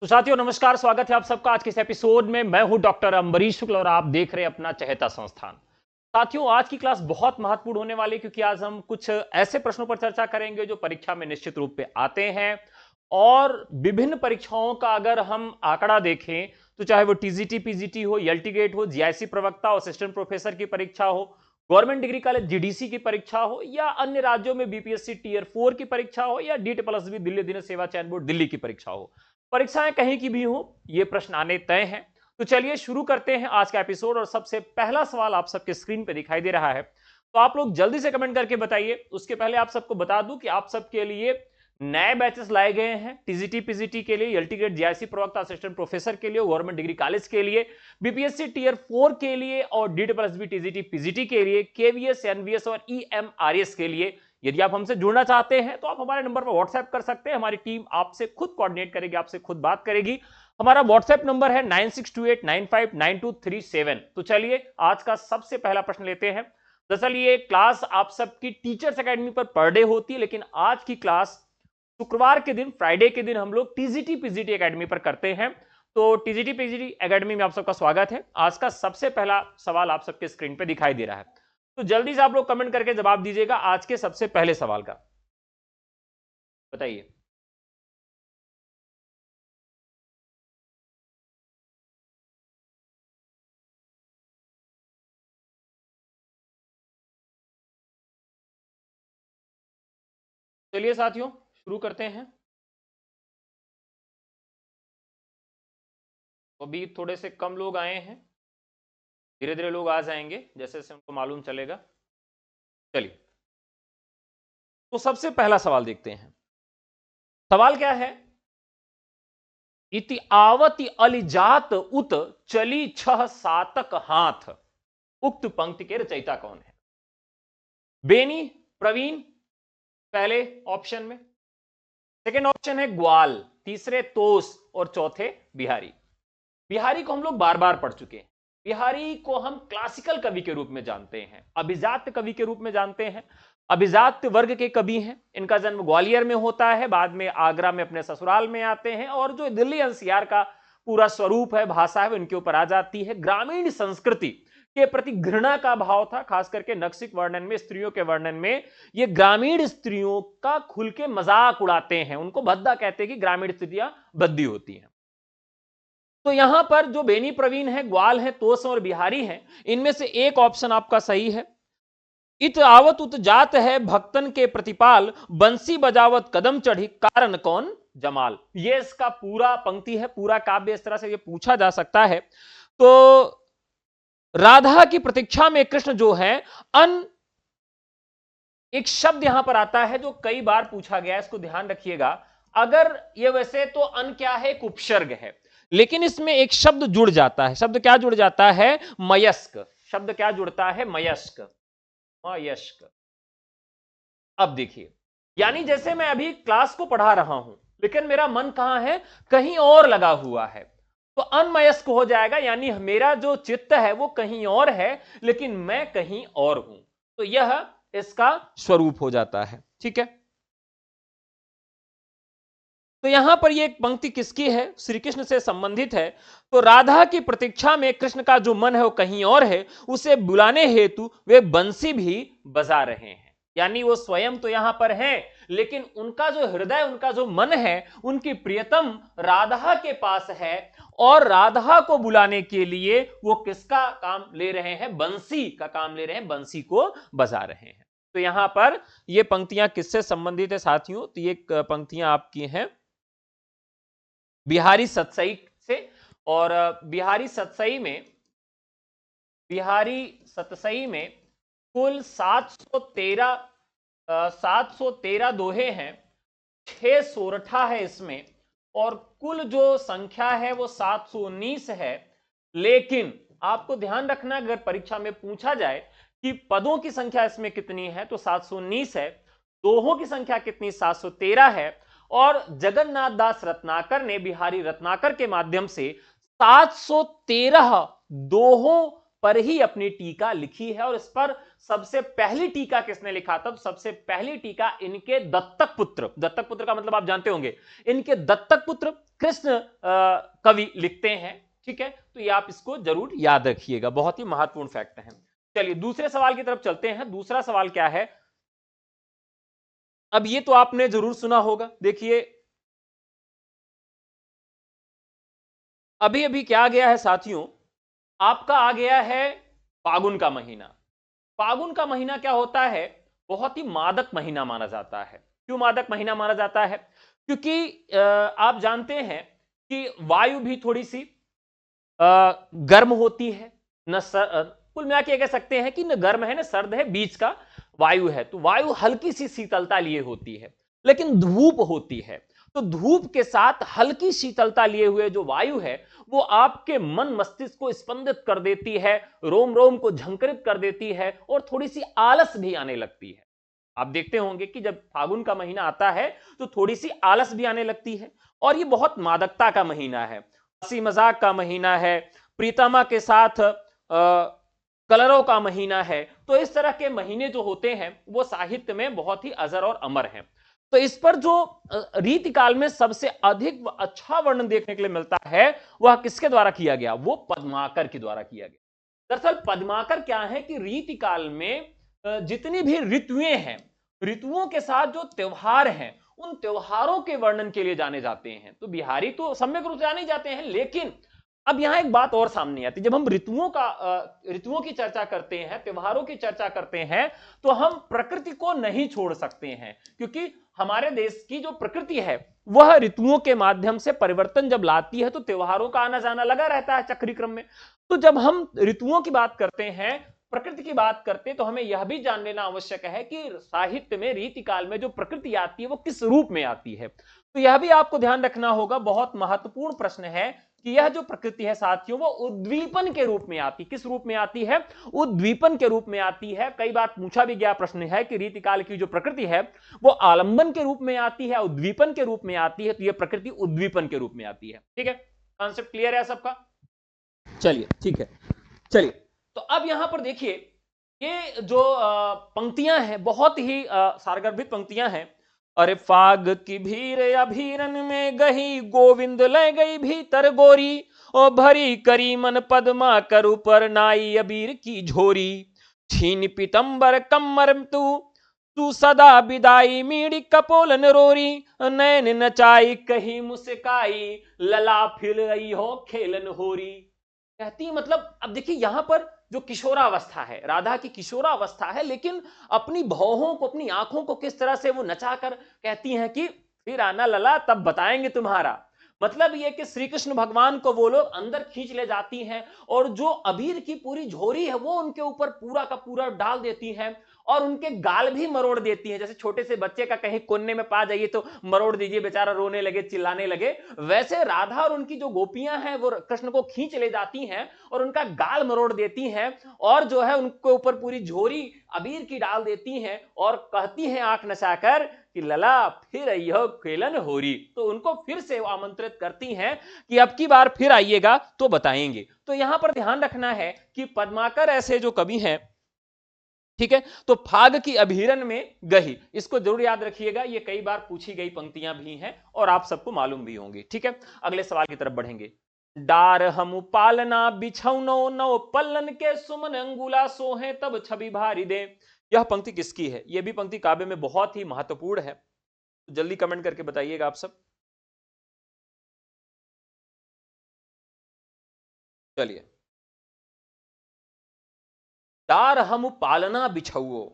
तो साथियों नमस्कार, स्वागत है आप सबका आज के इस एपिसोड में। मैं हूं डॉक्टर अम्बरीश शुक्ल और आप देख रहे हैं अपना चहेता संस्थान। साथियों आज की क्लास बहुत महत्वपूर्ण होने वाली है क्योंकि आज हम कुछ ऐसे प्रश्नों पर चर्चा करेंगे जो परीक्षा में निश्चित रूप से आते हैं। और विभिन्न परीक्षाओं का अगर हम आंकड़ा देखें तो चाहे वो टीजीटी पीजीटी हो, एलटी गेट हो, जीआईसी प्रवक्ता और असिस्टेंट प्रोफेसर की परीक्षा हो, गवर्नमेंट डिग्री कॉलेज जीडीसी की परीक्षा हो, या अन्य राज्यों में बीपीएससी टीयर 4 की परीक्षा हो, या DSSB दिल्ली दिन सेवा चयन बोर्ड दिल्ली की परीक्षा हो, परीक्षाएं कहीं की भी हो, ये प्रश्न आने तय हैं। तो चलिए शुरू करते हैं आज का एपिसोड। और सबसे पहला सवाल आप सबके स्क्रीन पे दिखाई दे रहा है, तो आप लोग जल्दी से कमेंट करके बताइए। उसके पहले आप सबको बता दूं कि आप सबके लिए नए बैचेस लाए गए हैं टीजीटी पीजीटी के लिए, एलटी गेट, जीआईसी प्रवक्ता, असिस्टेंट प्रोफेसर के लिए, गवर्नमेंट डिग्री कॉलेज के लिए, बीपीएससी टीयर 4 के लिए और DSSB टीजीटी पीजीटी के लिए, केवीएस, एनवीएस और ईएमआरएस के लिए। यदि आप हमसे जुड़ना चाहते हैं तो आप हमारे नंबर पर व्हाट्सएप कर सकते हैं। हमारी टीम आपसे खुद कोऑर्डिनेट करेगी, आपसे खुद बात करेगी। हमारा व्हाट्सएप नंबर है 9628959237। तो चलिए आज का सबसे पहला प्रश्न लेते हैं। दरअसल ये क्लास आप सबकी टीचर्स एकेडमी पर पर डे होती है, लेकिन आज की क्लास शुक्रवार के दिन, फ्राइडे के दिन हम लोग टीजीटी पीजीटी एकेडमी पर करते हैं। तो टीजीटी पीजीटी एकेडमी में आप सबका स्वागत है। आज का सबसे पहला सवाल आप सबके स्क्रीन पे दिखाई दे रहा है, तो जल्दी से आप लोग कमेंट करके जवाब दीजिएगा आज के सबसे पहले सवाल का। बताइए। चलिए साथियों शुरू करते हैं। अभी थोड़े से कम लोग आए हैं, धीरे धीरे लोग आ जाएंगे जैसे जैसे उनको मालूम चलेगा। चलिए तो सबसे पहला सवाल देखते हैं। सवाल क्या है? इति आवति अलिजात उत चली 6 सातक हाथ, उक्त पंक्ति के रचयिता कौन है? बेनी, प्रवीण पहले ऑप्शन में, सेकेंड ऑप्शन है ग्वाल, तीसरे तोस और चौथे बिहारी। बिहारी को हम लोग बार बार पढ़ चुके हैं। बिहारी को हम क्लासिकल कवि के रूप में जानते हैं, अभिजात कवि के रूप में जानते हैं। अभिजात वर्ग के कवि हैं। इनका जन्म ग्वालियर में होता है, बाद में आगरा में अपने ससुराल में आते हैं, और जो दिल्ली एनसीआर का पूरा स्वरूप है, भाषा है, इनके ऊपर आ जाती है। ग्रामीण संस्कृति के प्रति घृणा का भाव था, खास करके नक्सिक वर्णन में, स्त्रियों के वर्णन में ये ग्रामीण स्त्रियों का खुल के मजाक उड़ाते हैं। उनको भद्दा कहते हैं कि ग्रामीण स्त्रियां भद्दी होती हैं। तो यहां पर जो बेनी, प्रवीण है, ग्वाल है, तोस और बिहारी है, इनमें से एक ऑप्शन आपका सही है। इत आवत उत जात है भक्तन के प्रतिपाल, बंसी बजावत कदम चढ़ी, कारण कौन जमाल। ये इसका पूरा पंक्ति है, पूरा काव्य इस तरह से ये पूछा जा सकता है। तो राधा की प्रतीक्षा में कृष्ण जो है, अन एक शब्द यहां पर आता है जो कई बार पूछा गया है, इसको ध्यान रखिएगा। अगर ये वैसे तो अन क्या है, एक उपसर्ग है, लेकिन इसमें एक शब्द जुड़ जाता है। शब्द क्या जुड़ जाता है? मयस्क। शब्द क्या जुड़ता है? मयस्क। मयस्क। अब देखिए, यानी जैसे मैं अभी क्लास को पढ़ा रहा हूं, लेकिन मेरा मन कहां है? कहीं और लगा हुआ है, तो अनमयस्क हो जाएगा। यानी मेरा जो चित्त है वो कहीं और है, लेकिन मैं कहीं और हूं। तो यह इसका स्वरूप हो जाता है। ठीक है, तो यहां पर ये एक पंक्ति किसकी है? श्री कृष्ण से संबंधित है। तो राधा की प्रतीक्षा में कृष्ण का जो मन है वो कहीं और है, उसे बुलाने हेतु वे बंसी भी बजा रहे हैं। यानी वो स्वयं तो यहां पर हैं, लेकिन उनका जो हृदय, उनका जो मन है, उनकी प्रियतम राधा के पास है, और राधा को बुलाने के लिए वो किसका काम ले रहे हैं? बंसी का काम ले रहे हैं, बंसी को बजा रहे हैं। तो यहां पर ये पंक्तियां किससे संबंधित है साथियों? तो ये पंक्तियां आपकी हैं बिहारी सतसई से। और बिहारी सतसई में कुल 713 दोहे हैं, 6 सोरठा है इसमें, और कुल जो संख्या है वो 719 है। लेकिन आपको ध्यान रखना, अगर परीक्षा में पूछा जाए कि पदों की संख्या इसमें कितनी है, तो 719 है। दोहों की संख्या कितनी? 713 है। और जगन्नाथ दास रत्नाकर ने, बिहारी रत्नाकर के माध्यम से 713 दोहों पर ही अपनी टीका लिखी है। और इस पर सबसे पहली टीका किसने लिखा था? तो सबसे पहली टीका इनके दत्तक पुत्र का मतलब आप जानते होंगे, इनके दत्तक पुत्र कृष्ण कवि लिखते हैं। ठीक है, तो ये आप इसको जरूर याद रखिएगा, बहुत ही महत्वपूर्ण फैक्ट है। चलिए दूसरे सवाल की तरफ चलते हैं। दूसरा सवाल क्या है? अब ये तो आपने जरूर सुना होगा। देखिए अभी अभी क्या आ गया है साथियों, आपका आ गया है फागुन का महीना। फागुन का महीना क्या होता है? बहुत ही मादक महीना माना जाता है। क्यों मादक महीना माना जाता है? क्योंकि आप जानते हैं कि वायु भी थोड़ी सी गर्म होती है, न कुल मिला के कह सकते हैं कि न गर्म है न सर्द है, बीच का वायु है। तो वायु हल्की सी शीतलता लिए होती है, लेकिन धूप होती है। तो धूप के साथ हल्की शीतलता लिए हुए जो वायु है वो आपके मन मस्तिष्क को स्पंदित कर देती है, रोम रोम को झंकृत कर देती है और थोड़ी सी आलस भी आने लगती है। आप देखते होंगे कि जब फागुन का महीना आता है तो थोड़ी सी आलस भी आने लगती है। और ये बहुत मादकता का महीना है, हंसी मजाक का महीना है, प्रीतमा के साथ कलरों का महीना है। तो इस तरह के महीने जो होते हैं वो साहित्य में बहुत ही अजर और अमर हैं। तो इस पर जो रीतिकाल में सबसे अधिक अच्छा वर्णन देखने के लिए मिलता है वह किसके द्वारा किया गया? वो पद्माकर के द्वारा किया गया। दरअसल पद्माकर क्या है कि रीतिकाल में जितनी भी ऋतुएं हैं, ऋतुओं के साथ जो त्योहार हैं, उन त्योहारों के वर्णन के लिए जाने जाते हैं। तो बिहारी तो सम्यक रूप से जाने जाते हैं, लेकिन अब यहां एक बात और सामने आती है। जब हम ऋतुओं की चर्चा करते हैं, त्योहारों की चर्चा करते हैं, तो हम प्रकृति को नहीं छोड़ सकते हैं, क्योंकि हमारे देश की जो प्रकृति है वह ऋतुओं के माध्यम से परिवर्तन जब लाती है तो त्योहारों का आना जाना लगा रहता है चक्री क्रम में। तो जब हम ऋतुओं की बात करते हैं, प्रकृति की बात करते हैं, तो हमें यह भी जान लेना आवश्यक है कि साहित्य में रीतिकाल में जो प्रकृति आती है वो किस रूप में आती है। तो यह भी आपको ध्यान रखना होगा, बहुत महत्वपूर्ण प्रश्न है कि यह जो प्रकृति है साथियों वो उद्दीपन के रूप में आती, किस रूप में आती है? उद्दीपन के रूप में आती है। कई बार पूछा भी गया प्रश्न है कि रीतिकाल की जो प्रकृति है वो आलंबन के रूप में आती है, उद्दीपन के रूप में आती है। तो यह प्रकृति उद्दीपन के रूप में आती है। ठीक है, कॉन्सेप्ट क्लियर है सबका? चलिए ठीक है। चलिए तो अब यहां पर देखिए ये जो पंक्तियां हैं बहुत ही सारगर्भित पंक्तियां हैं। अरे फाग की भीर अभीरन में गही, गोविंद ले गई भीतर गोरी, ओ भरी करी मन पद्मा कर ऊपर नाई अबीर की झोरी, छीन पीतंबर कमर तू सदा विदाई, मीड़ी कपोलन रोरी, नैन नचाई कही मुस्काई, लला फिर रही हो खेलन होरी। कहती मतलब अब देखिए यहां पर जो किशोरावस्था है, राधा की किशोरावस्था है, लेकिन अपनी भौहों को, अपनी आंखों को किस तरह से वो नचाकर कहती हैं कि फिर आना लला तब बताएंगे तुम्हारा। मतलब ये कि श्री कृष्ण भगवान को वो लोग अंदर खींच ले जाती हैं और जो अबीर की पूरी झोरी है वो उनके ऊपर पूरा का पूरा डाल देती हैं और उनके गाल भी मरोड़ देती हैं। जैसे छोटे से बच्चे का कहीं कोने में पा जाइए तो मरोड़ दीजिए, बेचारा रोने लगे, चिल्लाने लगे, वैसे राधा और उनकी जो गोपियां हैं वो कृष्ण को खींच ले जाती हैं और उनका गाल मरोड़ देती हैं और जो है उनके ऊपर पूरी झोरी अबीर की डाल देती हैं और कहती हैं आंख नचाकर कि लला फिर यह खेलन होरी। तो उनको फिर से आमंत्रित करती हैं कि अब की बार फिर आइएगा तो बताएंगे। तो यहां पर ध्यान रखना है कि पद्माकर ऐसे जो कवि हैं, ठीक है, तो फाग की अभीरन में गही, इसको जरूर याद रखिएगा, ये कई बार पूछी गई पंक्तियां भी हैं और आप सबको मालूम भी होंगी। ठीक है, अगले सवाल की तरफ बढ़ेंगे। डार हम पालना बिछौनो नौ पल्लन के सुमन अंगुला सोहे तब छवि भारी दे। यह पंक्ति किसकी है? यह भी पंक्ति काव्य में बहुत ही महत्वपूर्ण है, तो जल्दी कमेंट करके बताइएगा आप सब। चलिए, डार हम पालना बिछौओ,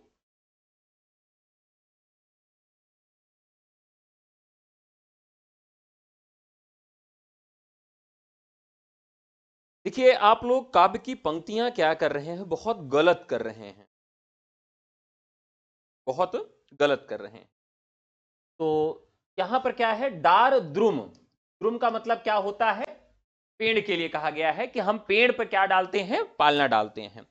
देखिए आप लोग काव्य की पंक्तियां क्या कर रहे हैं, बहुत गलत कर रहे हैं, बहुत गलत कर रहे हैं। तो यहां पर क्या है? डार द्रुम, द्रुम का मतलब क्या होता है? पेड़ के लिए कहा गया है कि हम पेड़ पर क्या डालते हैं? पालना डालते हैं।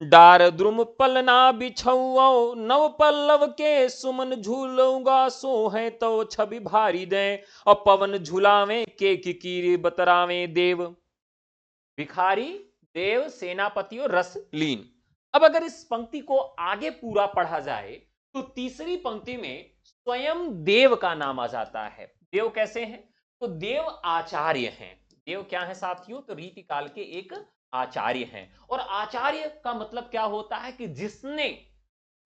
डार द्रुम पलना बिछौओ नव पल्लव के सुमन झूलूंगा सो है तो छवि भारी दे, और पवन झुलावे के किकीर बतरावे देव। भिखारी देव सेनापति और रस लीन। अब अगर इस पंक्ति को आगे पूरा पढ़ा जाए तो तीसरी पंक्ति में स्वयं देव का नाम आ जाता है। देव कैसे हैं? तो देव आचार्य हैं। देव क्या है साथियों? तो रीति काल के एक आचार्य हैं। और आचार्य का मतलब क्या होता है? कि जिसने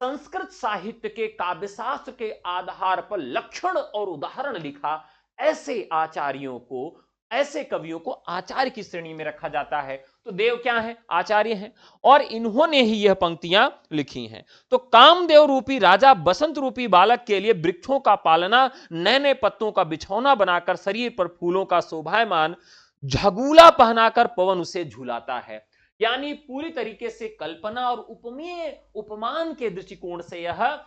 संस्कृत साहित्य के काव्यशास्त्र के आधार पर लक्षण और उदाहरण लिखा, ऐसे आचार्यों को, ऐसे कवियों को आचार्य की श्रेणी में रखा जाता है। तो देव क्या है? आचार्य हैं। और इन्होंने ही यह पंक्तियां लिखी हैं। तो कामदेव रूपी राजा बसंत रूपी बालक के लिए वृक्षों का पालना, नए नए पत्तों का बिछौना बनाकर शरीर पर फूलों का शोभायमान झगूला पहनाकर पवन उसे झुलाता है। यानी पूरी तरीके से कल्पना और उपमेय उपमान के दृष्टिकोण से यह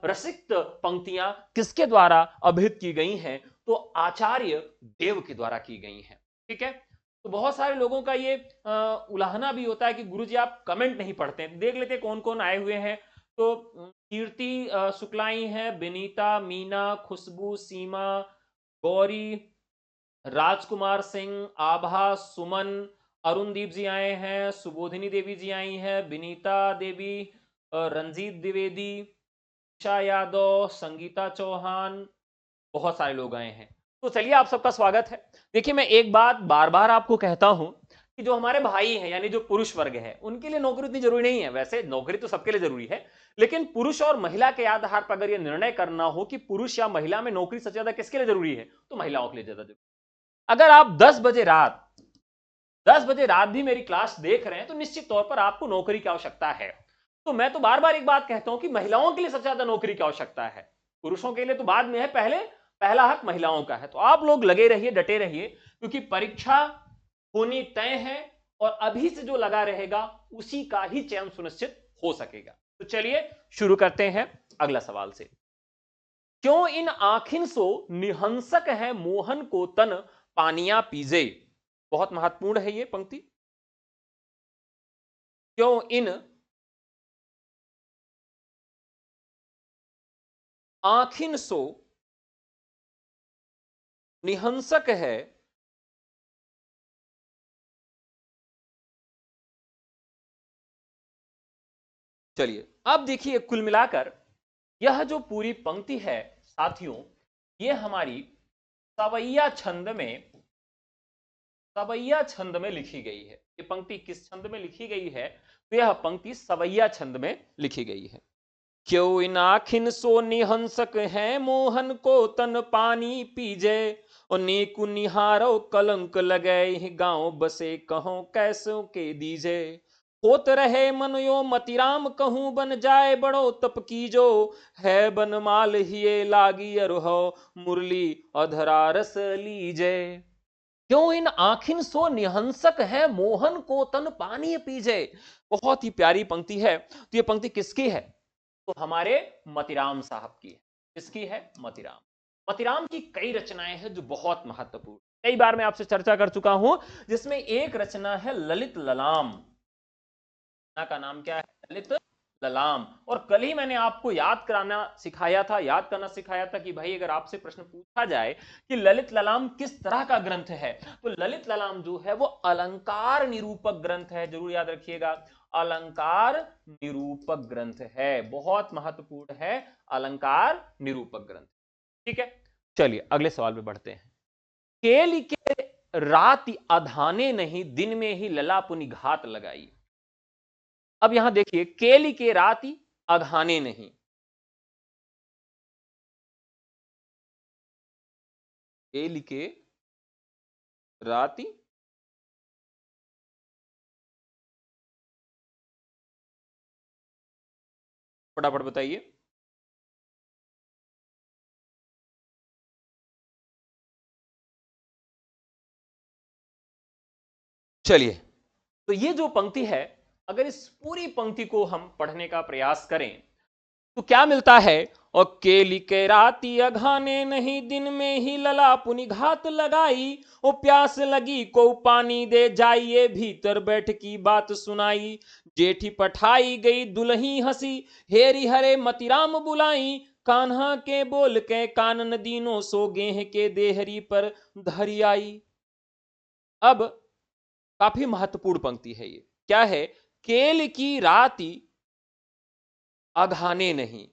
रसिक्त पंक्तियां किसके द्वारा अभिहित की गई हैं? तो आचार्य देव के द्वारा की गई हैं। ठीक है। तो बहुत सारे लोगों का ये उलाहना भी होता है कि गुरुजी आप कमेंट नहीं पढ़ते हैं। देख लेते कौन कौन आए हुए हैं। तो कीर्ति शुक्लाई है, विनीता, मीना, खुशबू, सीमा, गौरी, राजकुमार सिंह, आभा, सुमन, अरुणदीप जी आए हैं, सुबोधिनी देवी जी आई हैं, विनीता देवी, रंजीत द्विवेदी, ईशा यादव, संगीता चौहान, बहुत सारे लोग आए हैं। तो चलिए आप सबका स्वागत है। देखिए मैं एक बात बार बार आपको कहता हूं कि जो हमारे भाई हैं यानी जो पुरुष वर्ग है उनके लिए नौकरी इतनी जरूरी नहीं है। वैसे नौकरी तो सबके लिए जरूरी है, लेकिन पुरुष और महिला के आधार पर अगर यह निर्णय करना हो कि पुरुष या महिला में नौकरी सबसे ज्यादा किसके लिए जरूरी है, तो महिलाओं के लिए ज्यादा जरूरी। अगर आप 10 बजे रात भी मेरी क्लास देख रहे हैं तो निश्चित तौर पर आपको नौकरी की आवश्यकता है। तो मैं तो बार बार एक बात कहता हूं कि महिलाओं के लिए सबसे ज्यादा नौकरी की आवश्यकता है। पुरुषों के लिए तो बाद में है, पहला हक महिलाओं का है। तो आप लोग लगे रहिए, डटे रहिए, क्योंकि परीक्षा होनी तय है और अभी से जो लगा रहेगा उसी का ही चयन सुनिश्चित हो सकेगा। तो चलिए शुरू करते हैं अगला सवाल से। क्यों इन आखिन सो निहंसक है मोहन को तन पानिया पीजे। बहुत महत्वपूर्ण है ये पंक्ति। क्यों इन आखिन सो निहंसक है चलिए अब देखिए कुल मिलाकर यह जो पूरी पंक्ति है साथियों, ये हमारी सवैया छंद में लिखी गई है। ये पंक्ति किस छंद में लिखी गई है? तो यह पंक्ति सवैया छंद में लिखी गई है। क्यों इन आखिन सो निहंसक है मोहन को तन पानी पीजे, और नीकु निहारो कलंक लगे गांव बसे कहो कैसों के दीजे। होत रहे मन यो मतिराम कहूं बन जाए बड़ो तप कीजो, है बनमाल हिये लागी अरुहो मुरली अधरा रस लीजे। क्यों इन आखिन सो निहंसक है मोहन को तन पानी पीजे। बहुत ही प्यारी पंक्ति है। तो ये पंक्ति किसकी है? तो हमारे मतिराम साहब की है। किसकी है? मतिराम। मतिराम की कई रचनाएं हैं जो बहुत महत्वपूर्ण, कई बार मैं आपसे चर्चा कर चुका हूं, जिसमें एक रचना है ललित ललाम। का नाम क्या है? ललित ललाम। और कल ही मैंने आपको याद करना सिखाया था कि भाई अगर आपसे प्रश्न पूछा जाए कि ललित ललाम किस तरह का ग्रंथ है, तो ललित ललाम जो है वो अलंकार निरूपक ग्रंथ है। जरूर याद रखिएगा, अलंकार निरूपक ग्रंथ है। बहुत महत्वपूर्ण है अलंकार निरूपक ग्रंथ। ठीक है, चलिए अगले सवाल पे बढ़ते हैं। केली के रात अधाने नहीं, दिन में ही ललापुनि घात लगाई। अब यहां देखिए, केली के राति अघाने नहीं, केली के राति फटाफट बताइए। चलिए, तो ये जो पंक्ति है, अगर इस पूरी पंक्ति को हम पढ़ने का प्रयास करें तो क्या मिलता है? और केली के राती अघाने नहीं, दिन में ही लला पुनि घात लगाई। ओ प्यास लगी को पानी दे जाइए, भीतर बैठ की बात सुनाई। जेठी पठाई गई दुल्ही हंसी, हेरी हरे मतिराम बुलाई। कान्हा के बोल के कानन दीनों, सो गेह के देहरी पर धरी आई। अब काफी महत्वपूर्ण पंक्ति है ये। क्या है? केल की राति अघाने नहीं।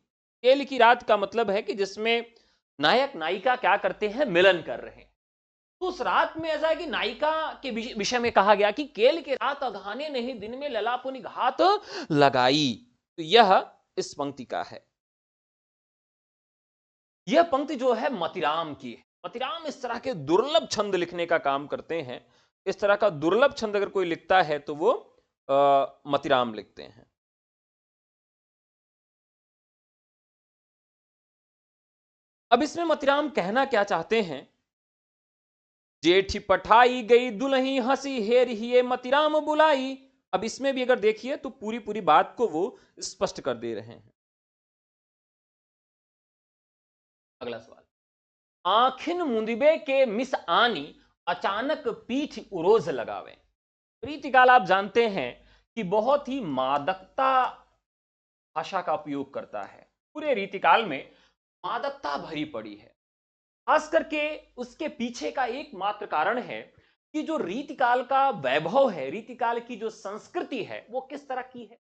केल की रात का मतलब है कि जिसमें नायक नायिका क्या करते हैं? मिलन कर रहे हैं। तो उस रात में ऐसा है कि नायिका के विषय में कहा गया कि केल की रात अघाने नहीं, दिन में ललापुनि घात लगाई। तो यह इस पंक्ति का है। यह पंक्ति जो है मतिराम की है। मतिराम इस तरह के दुर्लभ छंद लिखने का काम करते हैं। इस तरह का दुर्लभ छंद अगर कोई लिखता है तो वो मतिराम लिखते हैं। अब इसमें मतिराम कहना क्या चाहते हैं? जेठी पठाई गई दुल्ही हंसी हेर हिये मतिराम बुलाई। अब इसमें भी अगर देखिए तो पूरी पूरी बात को वो स्पष्ट कर दे रहे हैं। अगला सवाल, आखिन मुंदिबे के मिस आनी अचानक पीठ उरोज लगावे। रीतिकाल आप जानते हैं कि बहुत ही मादकता भाषा का उपयोग करता है। पूरे रीतिकाल में मादकता भरी पड़ी है। खास करके उसके पीछे का एकमात्र कारण है कि जो रीतिकाल का वैभव है, रीतिकाल की जो संस्कृति है, वो किस तरह की है?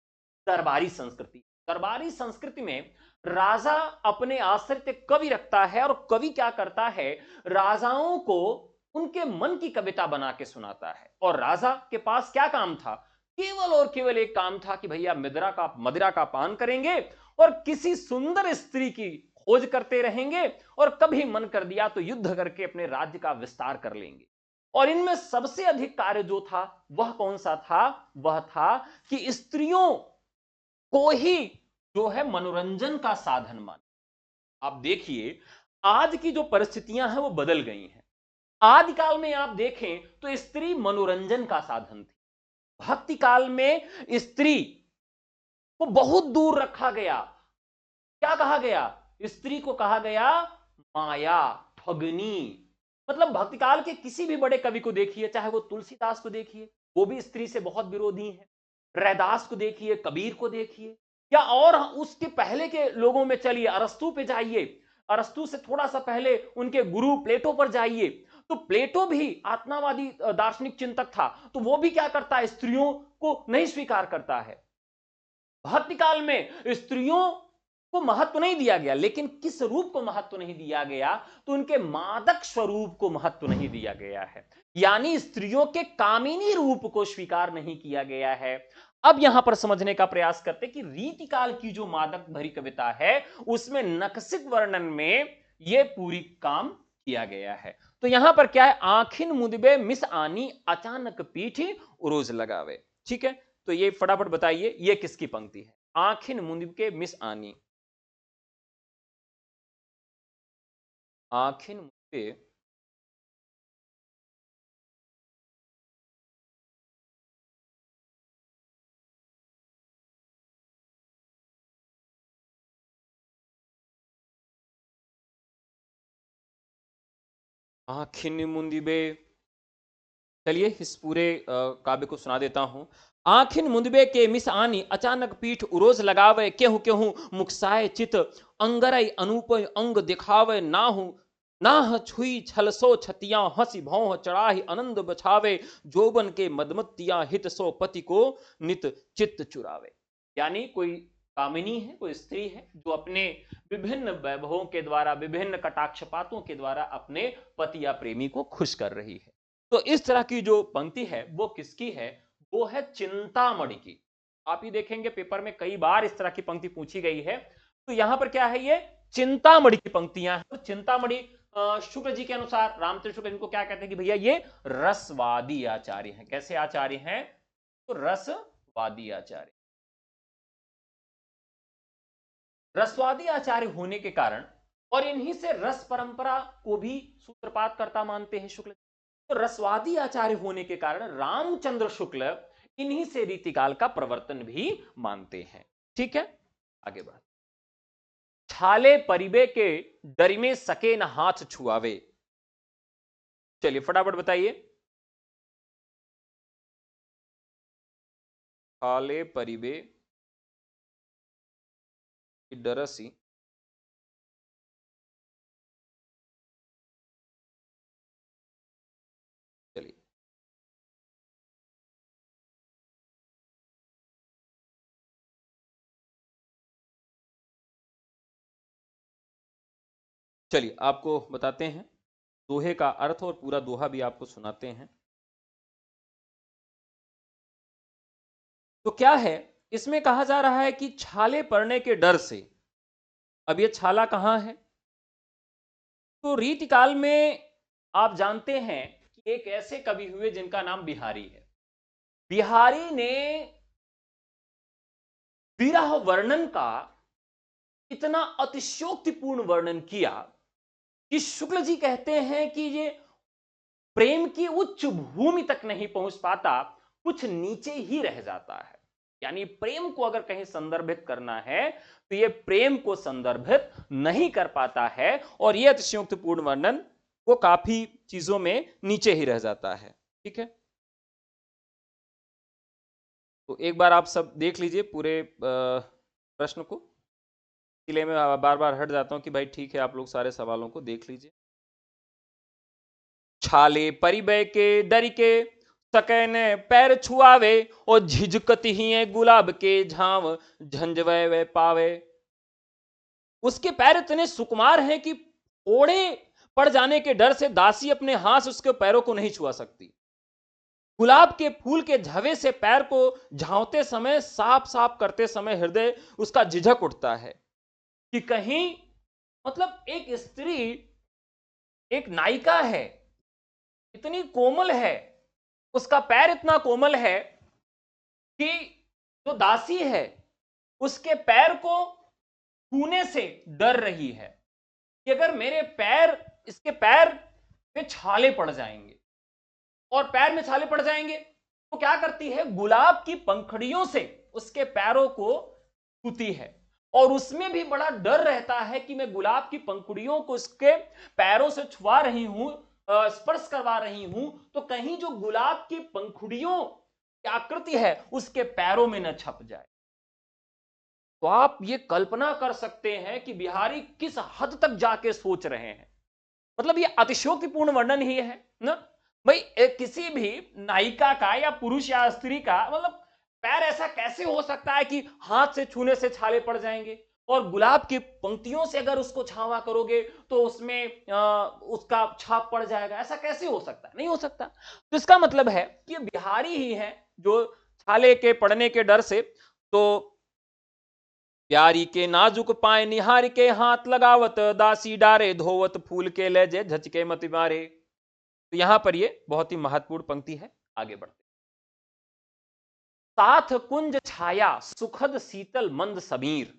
दरबारी संस्कृति। दरबारी संस्कृति में राजा अपने आश्रित कवि रखता है और कवि क्या करता है? राजाओं को उनके मन की कविता बना के सुनाता है। और राजा के पास क्या काम था? केवल और केवल एक काम था कि भैया मदिरा का पान करेंगे और किसी सुंदर स्त्री की खोज करते रहेंगे और कभी मन कर दिया तो युद्ध करके अपने राज्य का विस्तार कर लेंगे। और इनमें सबसे अधिक कार्य जो था वह कौन सा था? वह था कि स्त्रियों को ही जो है मनोरंजन का साधन मान। आप देखिए आज की जो परिस्थितियां हैं वो बदल गई हैं। आदिकाल में आप देखें तो स्त्री मनोरंजन का साधन थी। भक्ति काल में स्त्री को बहुत दूर रखा गया। क्या कहा गया? स्त्री को कहा गया माया, ठगनी। मतलब भक्तिकाल के किसी भी बड़े कवि को देखिए, चाहे वो तुलसीदास को देखिए, वो भी स्त्री से बहुत विरोधी है। रैदास को देखिए, कबीर को देखिए, या और उसके पहले के लोगों में चलिए, अरस्तु पे जाइए, अरस्तु से थोड़ा सा पहले उनके गुरु प्लेटो पर जाइए, तो प्लेटो भी आत्मावादी दार्शनिक चिंतक था। तो वो भी क्या करता है? स्त्रियों को नहीं स्वीकार करता है। भक्तिकाल में स्त्रियों को महत्व नहीं दिया गया, लेकिन किस रूप को महत्व नहीं दिया गया? तो उनके मादक स्वरूप को महत्व नहीं दिया गया है। यानी स्त्रियों के कामिनी रूप को स्वीकार नहीं किया गया है। अब यहां पर समझने का प्रयास करते कि रीतिकाल की जो मादक भरी कविता है उसमें नक्सिक वर्णन में यह पूरी काम किया गया है। तो यहां पर क्या है? आखिन मुदबे मिस आनी अचानक पीठी उरोज लगावे। ठीक है, तो ये फटाफट बताइए ये किसकी पंक्ति है? आखिन मुंदिब के मिस आनी। आखिन मुंदिबे आखिन मुंदिबे। चलिए इस पूरे काव्य को सुना देता हूं। आखिन मुंदबे के मिस आनी अचानक पीठ उरोज लगावे, केहू केहू मुक्साय चित अंगरई अनूप अंग दिखावे, नाह छुई छलसो छतियां हंसी भौह चढ़ाही आनंद बछावे, जोबन के मदमतियां हित सो पति को नित चित्त चुरावे। यानी कोई कामिनी है, कोई स्त्री है जो अपने विभिन्न वैभवों के द्वारा, विभिन्न कटाक्षपातों के द्वारा अपने पति या प्रेमी को खुश कर रही है। तो इस तरह की जो पंक्ति है वो किसकी है? वो है चिंतामणि की। आप ही देखेंगे पेपर में कई बार इस तरह की पंक्ति पूछी गई है। तो यहां पर क्या है? ये चिंतामणि की पंक्तियां हैं। तो चिंतामणि शुक्ल जी के अनुसार, रामचंद्र शुक्ल इनको क्या कहते हैं कि भैया ये रसवादी आचार्य हैं। कैसे आचार्य हैं? तो रसवादी आचार्य। रसवादी आचार्य होने के कारण और इन्हीं से रस परंपरा को भी सूत्रपात करता मानते हैं शुक्ल। तो रसवादी आचार्य होने के कारण रामचंद्र शुक्ल इन्हीं से रीतिकाल का प्रवर्तन भी मानते हैं। ठीक है, आगे बढ़। छाले परिबे के डरिमे सके न हाथ छुआवे। चलिए फटाफट बताइए। छाले परिबे की डरसी चलिए चलिए आपको बताते हैं दोहे का अर्थ और पूरा दोहा भी आपको सुनाते हैं। तो क्या है, इसमें कहा जा रहा है कि छाले पड़ने के डर से, अब ये छाला कहां है, तो रीतिकाल में आप जानते हैं कि एक ऐसे कवि हुए जिनका नाम बिहारी है। बिहारी ने विरह वर्णन का इतना अतिशयोक्तिपूर्ण वर्णन किया कि शुक्ल जी कहते हैं कि ये प्रेम की उच्च भूमि तक नहीं पहुंच पाता, कुछ नीचे ही रह जाता है। यानी प्रेम को अगर कहीं संदर्भित करना है तो ये प्रेम को संदर्भित नहीं कर पाता है, और ये अतिशयोक्तिपूर्ण वर्णन वो काफी चीजों में नीचे ही रह जाता है। ठीक है, तो एक बार आप सब देख लीजिए पूरे प्रश्न को, इसलिए मैं बार बार हट जाता हूं कि भाई ठीक है आप लोग सारे सवालों को देख लीजिए। छाले परिबय के डर के सकै ने पैर छुआवे, और झिझकत ही गुलाब के झांव झंझवै वे पावे। उसके पैर इतने सुकुमार हैं कि ओढ़े पड़ जाने के डर से दासी अपने हाथ से उसके पैरों को नहीं छुआ सकती। गुलाब के फूल के झवे से पैर को झांवते समय, साफ साफ करते समय हृदय उसका झिझक उठता है कि कहीं, मतलब एक स्त्री, एक नायिका है, इतनी कोमल है, उसका पैर इतना कोमल है कि जो दासी है उसके पैर को छूने से डर रही है कि अगर मेरे पैर, इसके पैर पे छाले पड़ जाएंगे, और पैर में छाले पड़ जाएंगे तो क्या करती है, गुलाब की पंखड़ियों से उसके पैरों को छूती है, और उसमें भी बड़ा डर रहता है कि मैं गुलाब की पंखुड़ियों को उसके पैरों से छुआ रही हूं, स्पर्श करवा रही हूं, तो कहीं जो गुलाब की पंखुड़ियों की आकृति है उसके पैरों में न छप जाए। तो आप ये कल्पना कर सकते हैं कि बिहारी किस हद तक जाके सोच रहे हैं। मतलब ये अतिशयोक्तिपूर्ण वर्णन ही है ना भाई। किसी भी नायिका का या पुरुष या स्त्री का मतलब पैर ऐसा कैसे हो सकता है कि हाथ से छूने से छाले पड़ जाएंगे, और गुलाब की पंक्तियों से अगर उसको छावा करोगे तो उसमें उसका छाप पड़ जाएगा, ऐसा कैसे हो सकता है, नहीं हो सकता। तो इसका मतलब है कि बिहारी ही है जो छाले के पड़ने के डर से, तो प्यारी के नाजुक पाए निहार के हाथ लगावत, दासी डारे धोवत फूल के लहजे झचके मत मारे। तो यहां पर ये बहुत ही महत्वपूर्ण पंक्ति है, आगे बढ़ते। साथ कुंज छाया सुखद शीतल मंद समीर।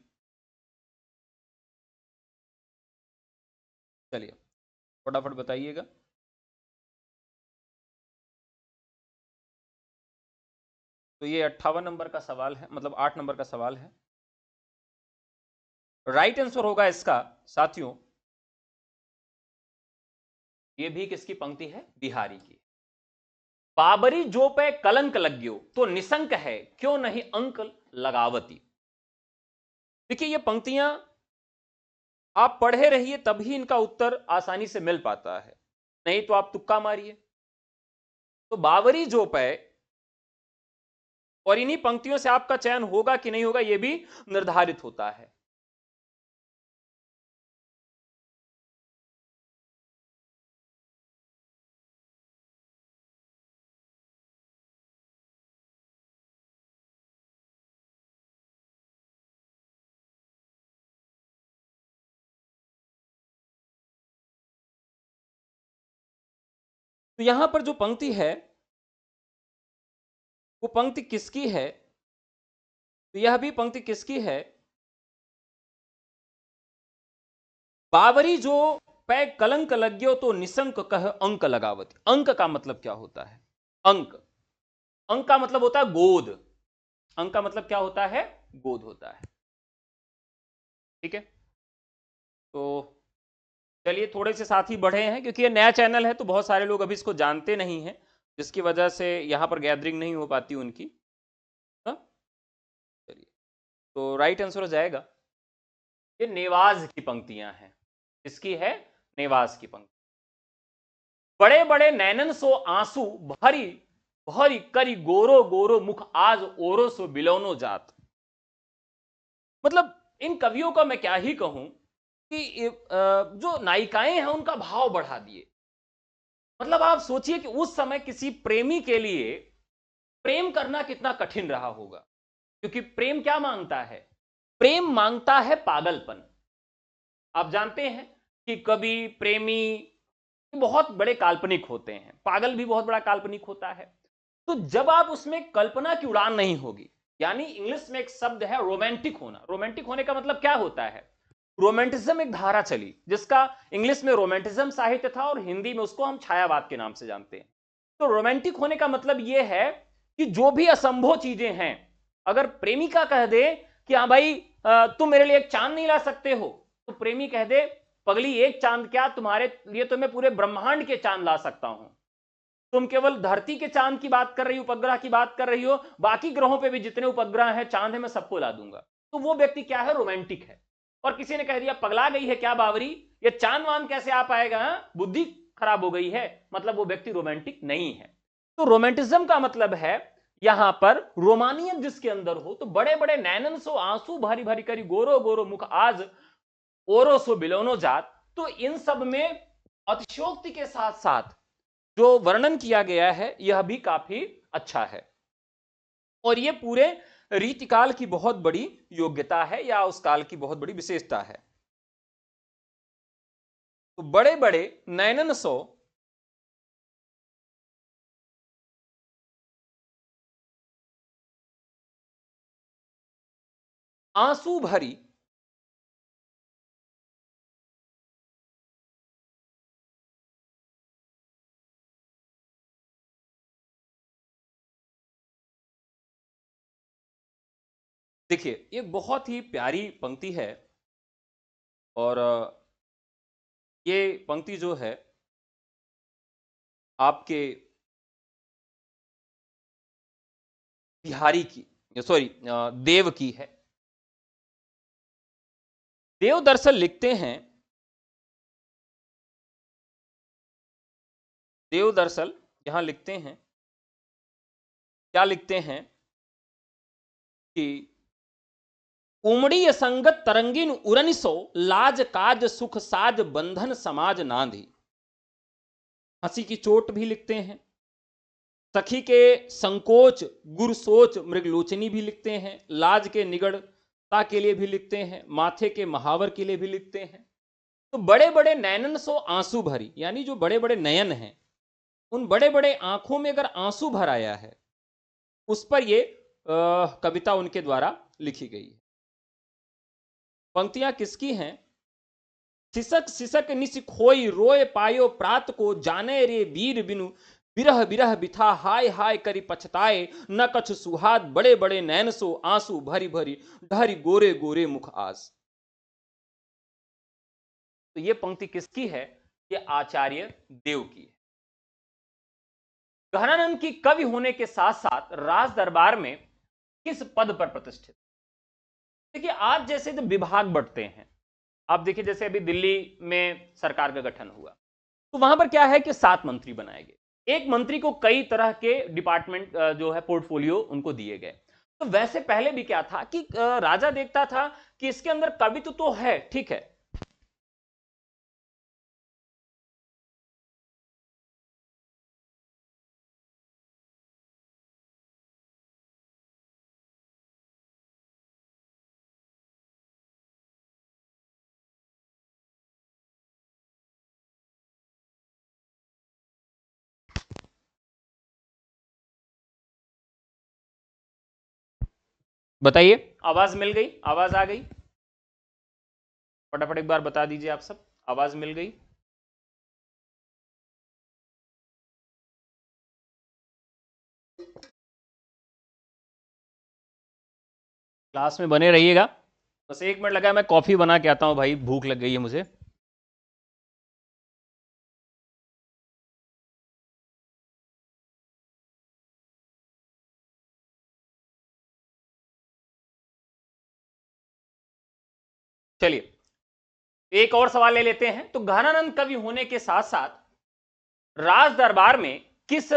चलिए फटाफट बताइएगा। तो ये 58 नंबर का सवाल है, मतलब 8 नंबर का सवाल है। राइट आंसर होगा इसका साथियों, ये भी किसकी पंक्ति है, बिहारी की। बाबरी जो पे कलंक लग्यो तो निशंक है, क्यों नहीं अंक लगावती। देखिए ये पंक्तियां आप पढ़े रहिए तभी इनका उत्तर आसानी से मिल पाता है, नहीं तो आप तुक्का मारिए। तो बाबरी जो पे, और इन्हीं पंक्तियों से आपका चयन होगा कि नहीं होगा यह भी निर्धारित होता है। तो यहां पर जो पंक्ति है वो पंक्ति किसकी है, तो यह भी पंक्ति किसकी है, बावरी जो पै कलंक लग्यो तो निशंक कह अंक लगावती। अंक का मतलब क्या होता है, अंक, अंक का मतलब होता है गोद, अंक का मतलब क्या होता है, गोद होता है। ठीक है, तो चलिए थोड़े से साथी बढ़े हैं क्योंकि ये नया चैनल है तो बहुत सारे लोग अभी इसको जानते नहीं हैं, जिसकी वजह से यहां पर गैदरिंग नहीं हो पाती उनकी। हाँ? चलिए, तो राइट आंसर हो जाएगा, ये नेवाज की पंक्तियां हैं। इसकी है, नेवाज की पंक्ति। बड़े बड़े नैनन सो आंसू भरी भरी करी गोरो गोरो मुख आज ओरो सो बिलोनो जात। मतलब इन कवियों का मैं क्या ही कहूं कि जो नायिकाएं हैं उनका भाव बढ़ा दिए। मतलब आप सोचिए कि उस समय किसी प्रेमी के लिए प्रेम करना कितना कठिन रहा होगा, क्योंकि प्रेम क्या मांगता है? प्रेम मांगता है पागलपन। आप जानते हैं कि कभी प्रेमी बहुत बड़े काल्पनिक होते हैं, पागल भी बहुत बड़ा काल्पनिक होता है। तो जब आप उसमें कल्पना की उड़ान नहीं होगी, यानी इंग्लिश में एक शब्द है रोमांटिक होना। रोमांटिक होने का मतलब क्या होता है? रोमांटिज्म एक धारा चली जिसका इंग्लिश में रोमांटिज्म साहित्य था और हिंदी में उसको हम छायावाद के नाम से जानते हैं। तो रोमांटिक होने का मतलब यह है कि जो भी असंभव चीजें हैं, अगर प्रेमिका कह दे कि हाँ भाई तुम मेरे लिए एक चांद नहीं ला सकते हो, तो प्रेमी कह दे पगली एक चांद क्या, तुम्हारे लिए तो मैं पूरे ब्रह्मांड के चांद ला सकता हूं। तुम केवल धरती के चांद की बात कर रही हो, उपग्रह की बात कर रही हो, बाकी ग्रहों पे भी जितने उपग्रह हैं, चांद है, मैं सबको ला दूंगा। तो वो व्यक्ति क्या है? रोमांटिक है। और किसी ने कह दिया पगला गई है क्या बावरी, ये चांद वांद कैसे आ पाएगा, बुद्धि खराब हो गई है, मतलब वो व्यक्ति रोमांटिक नहीं है। तो रोमांटिज्म का मतलब है यहां पर रोमानियन जिसके अंदर हो, तो बड़े बड़े नैनन सो आंसू भारी भारी करी गोरो गोरो मुख आज ओरो सो बिलोनो जात। तो इन सब में अतिशयोक्ति के साथ साथ जो वर्णन किया गया है यह भी काफी अच्छा है, और यह पूरे रीतिकाल की बहुत बड़ी योग्यता है या उस काल की बहुत बड़ी विशेषता है। तो बड़े बड़े नैनन सो आंसू भरी देखिए ये बहुत ही प्यारी पंक्ति है, और ये पंक्ति जो है आपके बिहारी की, सॉरी देव की है। देव दरअसल लिखते हैं, देव दरअसल यहां लिखते हैं, क्या लिखते हैं कि उमड़ी असंगत तरंगिन उरनिसो लाज काज सुख साज बंधन समाज नांधी। हंसी की चोट भी लिखते हैं, सखी के संकोच गुर सोच मृगलोचनी भी लिखते हैं, लाज के निगड़ता के लिए भी लिखते हैं, माथे के महावर के लिए भी लिखते हैं। तो बड़े बड़े नैनन सो आंसू भरी, यानी जो बड़े बड़े नयन हैं, उन बड़े बड़े आंखों में अगर आंसू भर आया है, उस पर ये कविता उनके द्वारा लिखी गई है। पंक्तियां किसकी हैं? सिसक सिसक निस खोई रोए पायो प्रात को, जाने रे वीर बिनु बिरह बिरह बिथा हाय हाय करी पछताए, न कछ सुहाद बड़े बड़े नैन सो आंसू भरी भरी ढहरी गोरे गोरे मुख आस। तो ये पंक्ति किसकी है? ये आचार्य देव की है। गहनानंद की कवि होने के साथ साथ राज दरबार में किस पद पर प्रतिष्ठित? देखिए आज जैसे जो विभाग बढ़ते हैं, आप देखिए जैसे अभी दिल्ली में सरकार का गठन हुआ, तो वहां पर क्या है कि 7 मंत्री बनाए गए। एक मंत्री को कई तरह के डिपार्टमेंट जो है पोर्टफोलियो उनको दिए गए। तो वैसे पहले भी क्या था कि राजा देखता था कि इसके अंदर कवित्व तो है, ठीक है, बताइए आवाज मिल गई, आवाज आ गई? फटाफट एक बार बता दीजिए आप सब, आवाज मिल गई? क्लास में बने रहिएगा। बस 1 मिनट लगा, मैं कॉफी बना के आता हूं भाई, भूख लग गई है मुझे। चलिए एक और सवाल ले लेते हैं। तो गहनानंद कवि होने के साथ साथ राज दरबार में किस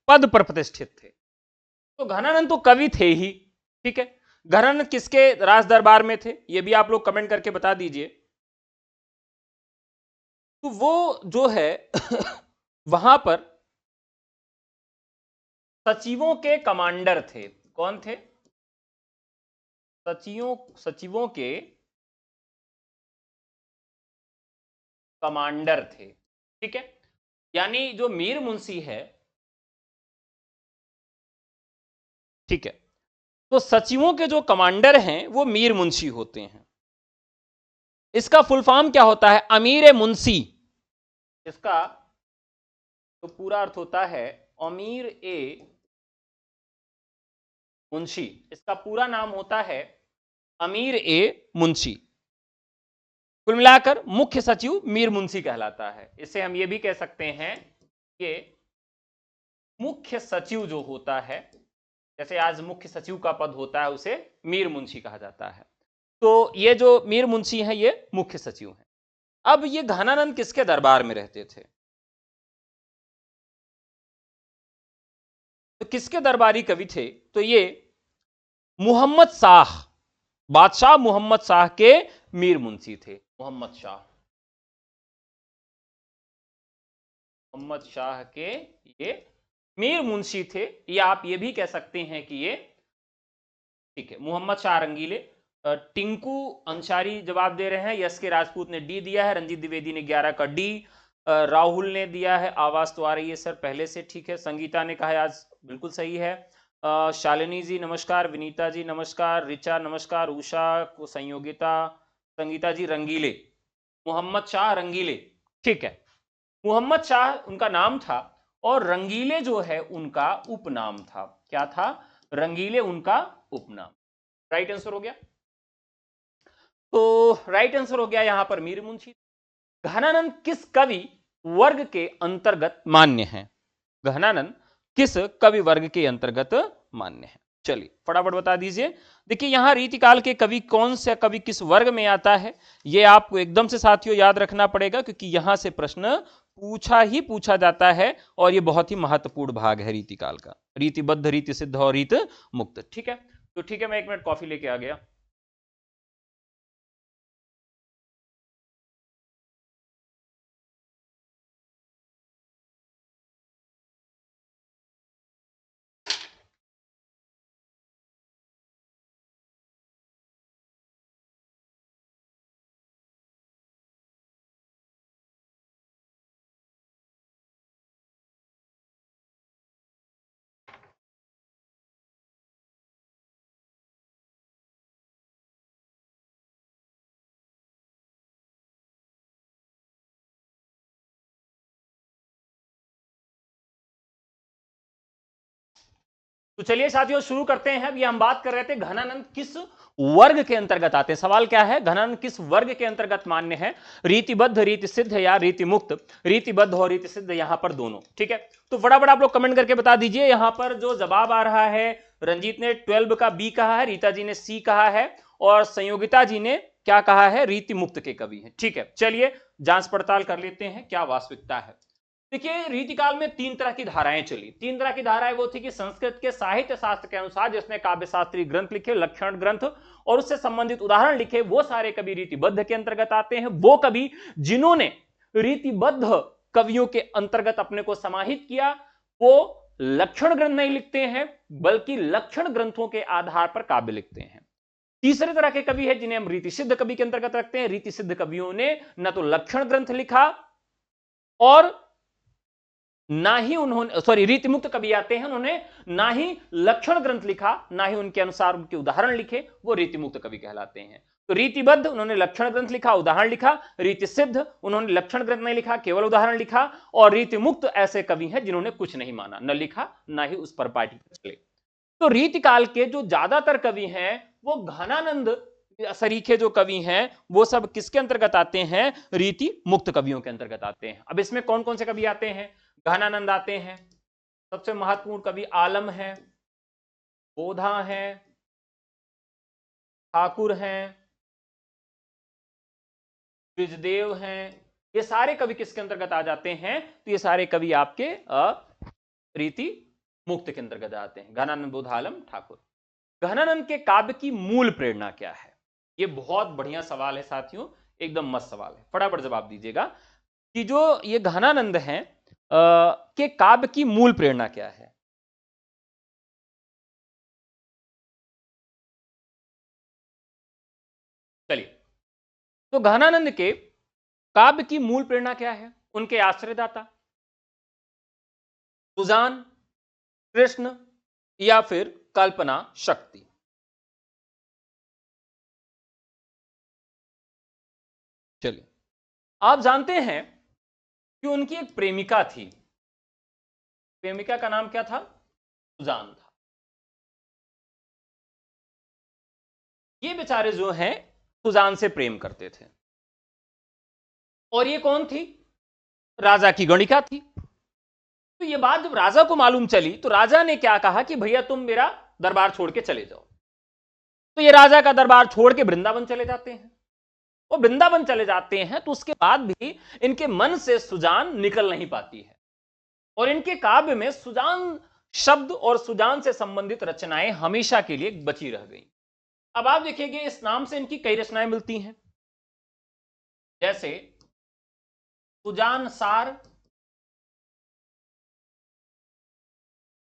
पद पर प्रतिष्ठित थे? तो गहनानंद तो कवि थे ही, ठीक है। गहनानंद किसके राज दरबार में थे, ये भी आप लोग कमेंट करके बता दीजिए। तो वो जो है वहां पर सचिवों के कमांडर थे। कौन थे? सचिवों के कमांडर थे। ठीक है, यानी जो मीर मुंशी है, ठीक है, तो सचिवों के जो कमांडर हैं वो मीर मुंशी होते हैं। इसका फुल फॉर्म क्या होता है? अमीर ए मुंशी। इसका तो पूरा अर्थ होता है अमीर ए मुंशी। इसका पूरा नाम होता है अमीर ए मुंशी। कुल मिलाकर मुख्य सचिव मीर मुंशी कहलाता है। इसे हम ये भी कह सकते हैं कि मुख्य सचिव जो होता है, जैसे आज मुख्य सचिव का पद होता है, उसे मीर मुंशी कहा जाता है। तो ये जो मीर मुंशी हैं ये मुख्य सचिव हैं। अब ये घनानंद किसके दरबार में रहते थे? तो किसके दरबारी कवि थे? तो ये मोहम्मद शाह, बादशाह मोहम्मद शाह के मीर मुंशी थे। मोहम्मद शाह के ये मीर मुंशी थे। या आप ये भी कह सकते हैं कि ये, ठीक है, मोहम्मद शाह रंगीले। टिंकू अंसारी जवाब दे रहे हैं। यस के राजपूत ने डी दिया है। रंजीत द्विवेदी ने 11 का डी। राहुल ने दिया है आवाज तो आ रही है सर पहले से, ठीक है। संगीता ने कहा है आज बिल्कुल सही है। शालिनी जी नमस्कार, विनीता जी नमस्कार, रिचा नमस्कार, उषा को संयोगिता, संगीता जी रंगीले, मोहम्मद शाह रंगीले, ठीक है। मोहम्मद शाह उनका नाम था और रंगीले जो है उनका उपनाम था। क्या था? रंगीले उनका उपनाम। राइट आंसर हो गया। तो राइट आंसर हो गया यहां पर मीर मुंशी। घनानंद किस कवि वर्ग के अंतर्गत मान्य है? घनानंद किस कवि वर्ग के अंतर्गत मान्य है? चलिए फटाफट बता दीजिए। देखिए यहां रीतिकाल के कवि कौन सा कवि किस वर्ग में आता है, यह आपको एकदम से साथियों याद रखना पड़ेगा, क्योंकि यहां से प्रश्न पूछा जाता है और यह बहुत ही महत्वपूर्ण भाग है रीतिकाल का। रीतिबद्ध, रीति सिद्ध और रीत मुक्त। ठीक है, तो ठीक है, मैं 1 मिनट कॉफी लेके आ गया। तो चलिए साथियों शुरू करते हैं। अब ये हम बात कर रहे थे घनानंद किस वर्ग के अंतर्गत आते हैं। सवाल क्या है? घनानंद किस वर्ग के अंतर्गत मान्य है? रीतिबद्ध, रीति सिद्ध या रीति मुक्त? रीतिबद्ध और रीति सिद्ध यहां पर दोनों। ठीक है, तो फटाफट आप लोग कमेंट करके बता दीजिए। यहां पर जो जवाब आ रहा है, रंजीत ने 12 का बी कहा है, रीता जी ने सी कहा है और संयोगिता जी ने क्या कहा है? रीति मुक्त के कवि हैं। ठीक है, चलिए जांच पड़ताल कर लेते हैं क्या वास्तविकता है। देखिए रीतिकाल में 3 तरह की धाराएं चली। 3 तरह की धाराएं वो थी कि संस्कृत के साहित्य शास्त्र के अनुसार जिसने काव्य शास्त्रीय ग्रंथ लिखे, लक्षण ग्रंथ और उससे संबंधित उदाहरण लिखे, वो सारे कवि रीतिबद्ध के अंतर्गत आते हैं। वो कवि जिन्होंने रीतिबद्ध कवियों के अंतर्गत अपने को समाहित किया, वो लक्षण ग्रंथ नहीं लिखते हैं बल्कि लक्षण ग्रंथों के आधार पर काव्य लिखते हैं। तीसरे तरह के कवि है जिन्हें हम रीति सिद्ध कवि के अंतर्गत रखते हैं। रीति सिद्ध कवियों ने न तो लक्षण ग्रंथ लिखा और ना ही उन्होंने, सॉरी, रीति मुक्त कवि आते हैं, उन्होंने ना ही लक्षण ग्रंथ लिखा, ना ही उनके अनुसार उनके उदाहरण लिखे, वो रीति मुक्त कवि कहलाते हैं। तो रीतिबद्ध उन्होंने लक्षण ग्रंथ लिखा, उदाहरण लिखा। रीति सिद्ध उन्होंने लक्षण ग्रंथ नहीं लिखा, केवल उदाहरण लिखा। और रीति मुक्त ऐसे कवि हैं जिन्होंने कुछ नहीं माना, न लिखा ना ही उस पर पार्टी चले। तो रीतिकाल के जो ज्यादातर कवि हैं वो घनानंद सरीखे जो कवि हैं वो सब किसके अंतर्गत आते हैं? रीति मुक्त कवियों के अंतर्गत आते हैं। अब इसमें कौन कौन से कवि आते हैं? घनानंद आते हैं, सबसे महत्वपूर्ण कवि आलम है, बोधा है, ठाकुर हैं, ब्रिजदेव हैं। ये सारे कवि किसके अंतर्गत आ जाते हैं? तो ये सारे कवि आपके रीति मुक्त के अंतर्गत आते हैं। घनानंद, बोधा, आलम, ठाकुर। घनानंद के काव्य की मूल प्रेरणा क्या है? ये बहुत बढ़िया सवाल है साथियों, एकदम मस्त सवाल है, फटाफट जवाब दीजिएगा। कि जो ये घनानंद हैं के काव्य की मूल प्रेरणा क्या है। चलिए, तो घनानंद के काव्य की मूल प्रेरणा क्या है? उनके आश्रयदाता सुजान, कृष्ण या फिर कल्पना शक्ति। चलिए, आप जानते हैं कि उनकी एक प्रेमिका थी। प्रेमिका का नाम क्या था? सुजान था। ये बेचारे जो हैं सुजान से प्रेम करते थे। और ये कौन थी? राजा की गणिका थी। तो ये बात जब राजा को मालूम चली तो राजा ने क्या कहा कि भैया तुम मेरा दरबार छोड़ के चले जाओ। तो ये राजा का दरबार छोड़ के वृंदावन चले जाते हैं। और वृंदावन चले जाते हैं तो उसके बाद भी इनके मन से सुजान निकल नहीं पाती है। और इनके काव्य में सुजान शब्द और सुजान से संबंधित रचनाएं हमेशा के लिए बची रह गई। अब आप देखिएगा इस नाम से इनकी कई रचनाएं मिलती हैं, जैसे सुजान सार,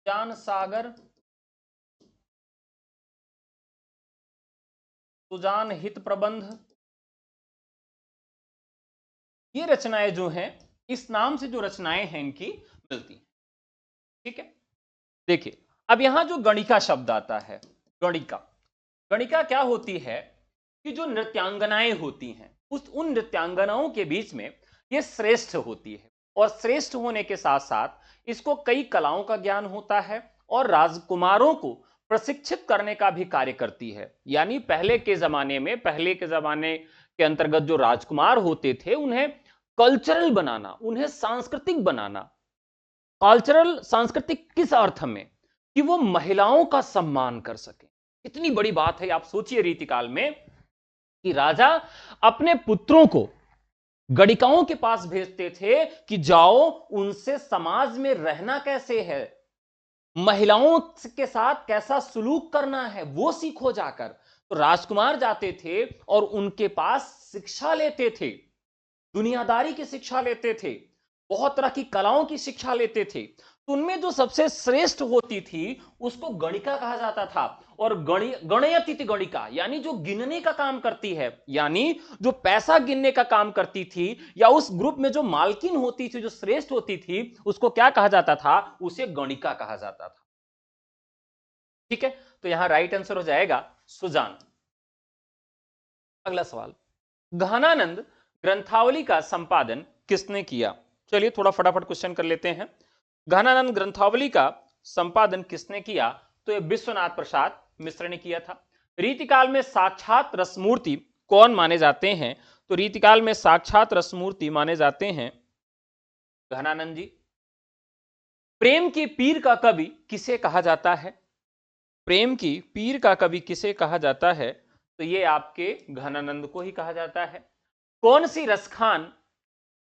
सुजान सागर, सुजान हित प्रबंध। ये रचनाएं जो हैं इस नाम से जो रचनाएं हैं इनकी मिलती हैं। ठीक है, देखिए अब यहां जो गणिका शब्द आता है, गणिका, गणिका क्या होती है कि जो नृत्यांगनाएं होती हैं उन नृत्यांगनाओं के बीच में ये श्रेष्ठ होती है। और श्रेष्ठ होने के साथ साथ इसको कई कलाओं का ज्ञान होता है और राजकुमारों को प्रशिक्षित करने का भी कार्य करती है। यानी पहले के जमाने के अंतर्गत जो राजकुमार होते थे उन्हें कल्चरल बनाना, उन्हें सांस्कृतिक बनाना। कल्चरल सांस्कृतिक किस अर्थ में? कि वो महिलाओं का सम्मान कर सके। इतनी बड़ी बात है, आप सोचिए रीतिकाल में कि राजा अपने पुत्रों को गणिकाओं के पास भेजते थे कि जाओ उनसे समाज में रहना कैसे है, महिलाओं के साथ कैसा सुलूक करना है वो सीखो जाकर। तो राजकुमार जाते थे और उनके पास शिक्षा लेते थे, दुनियादारी की शिक्षा लेते थे, बहुत तरह की कलाओं की शिक्षा लेते थे। तो उनमें जो सबसे श्रेष्ठ होती थी उसको गणिका कहा जाता था। और गणयतिथि गणिका यानी जो गिनने का काम करती है, यानी जो पैसा गिनने का काम करती थी, या उस ग्रुप में जो मालकिन होती थी, जो श्रेष्ठ होती थी, उसको क्या कहा जाता था? उसे गणिका कहा जाता था। ठीक है, तो यहां राइट आंसर हो जाएगा सुजान। अगला सवाल, घनानंद ग्रंथावली का संपादन किसने किया? चलिए थोड़ा फटाफट क्वेश्चन कर लेते हैं। घनानंद ग्रंथावली का संपादन किसने किया? तो यह विश्वनाथ प्रसाद मिश्र ने किया था। रीतिकाल में साक्षात रसमूर्ति कौन माने जाते हैं? तो रीतिकाल में साक्षात रसमूर्ति माने जाते हैं घनानंद जी। प्रेम के पीर का कवि किसे कहा जाता है? प्रेम की पीर का कवि किसे कहा जाता है? तो ये आपके घनानंद को ही कहा जाता है। कौन सी रसखान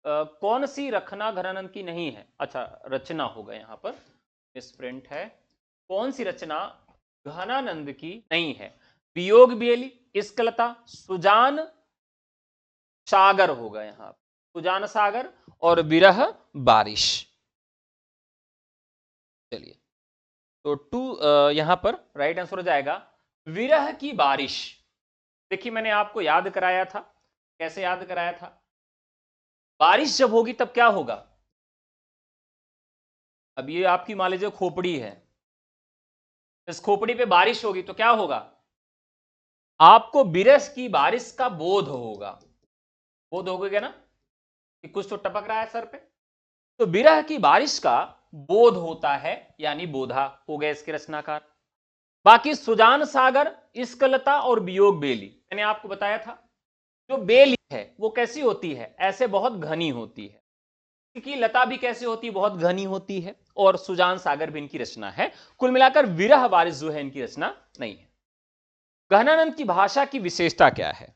कौन सी रखना घनानंद की नहीं है? अच्छा, रचना होगा यहां पर, मिसप्रिंट है। कौन सी रचना घनानंद की नहीं है? वियोग बेली, इस्कलता, सुजान सागर होगा यहां, सुजान सागर और विरह बारिश। चलिए, तो यहां पर राइट आंसर हो जाएगा विरह की बारिश। देखिए मैंने आपको याद कराया था, कैसे याद कराया था? बारिश जब होगी तब क्या होगा? अब ये आपकी मान लीजिए खोपड़ी है, इस खोपड़ी पे बारिश होगी तो क्या होगा? आपको बिरस की बारिश का बोध होगा। बोध होगा क्या ना, कि कुछ तो टपक रहा है सर पे। तो बिरह की बारिश का बोध होता है, यानी बोधा हो गए इसके रचनाकार। बाकी सुजान सागर, इस्कलता और वियोग बेली, मैंने आपको बताया था जो बेली है वो कैसी होती है? ऐसे बहुत घनी होती है। कि लता भी कैसे होती है? बहुत घनी होती है। और सुजान सागर भी इनकी रचना है। कुल मिलाकर विरह बारिश जो है इनकी रचना नहीं है। घनानंद की भाषा की विशेषता क्या है?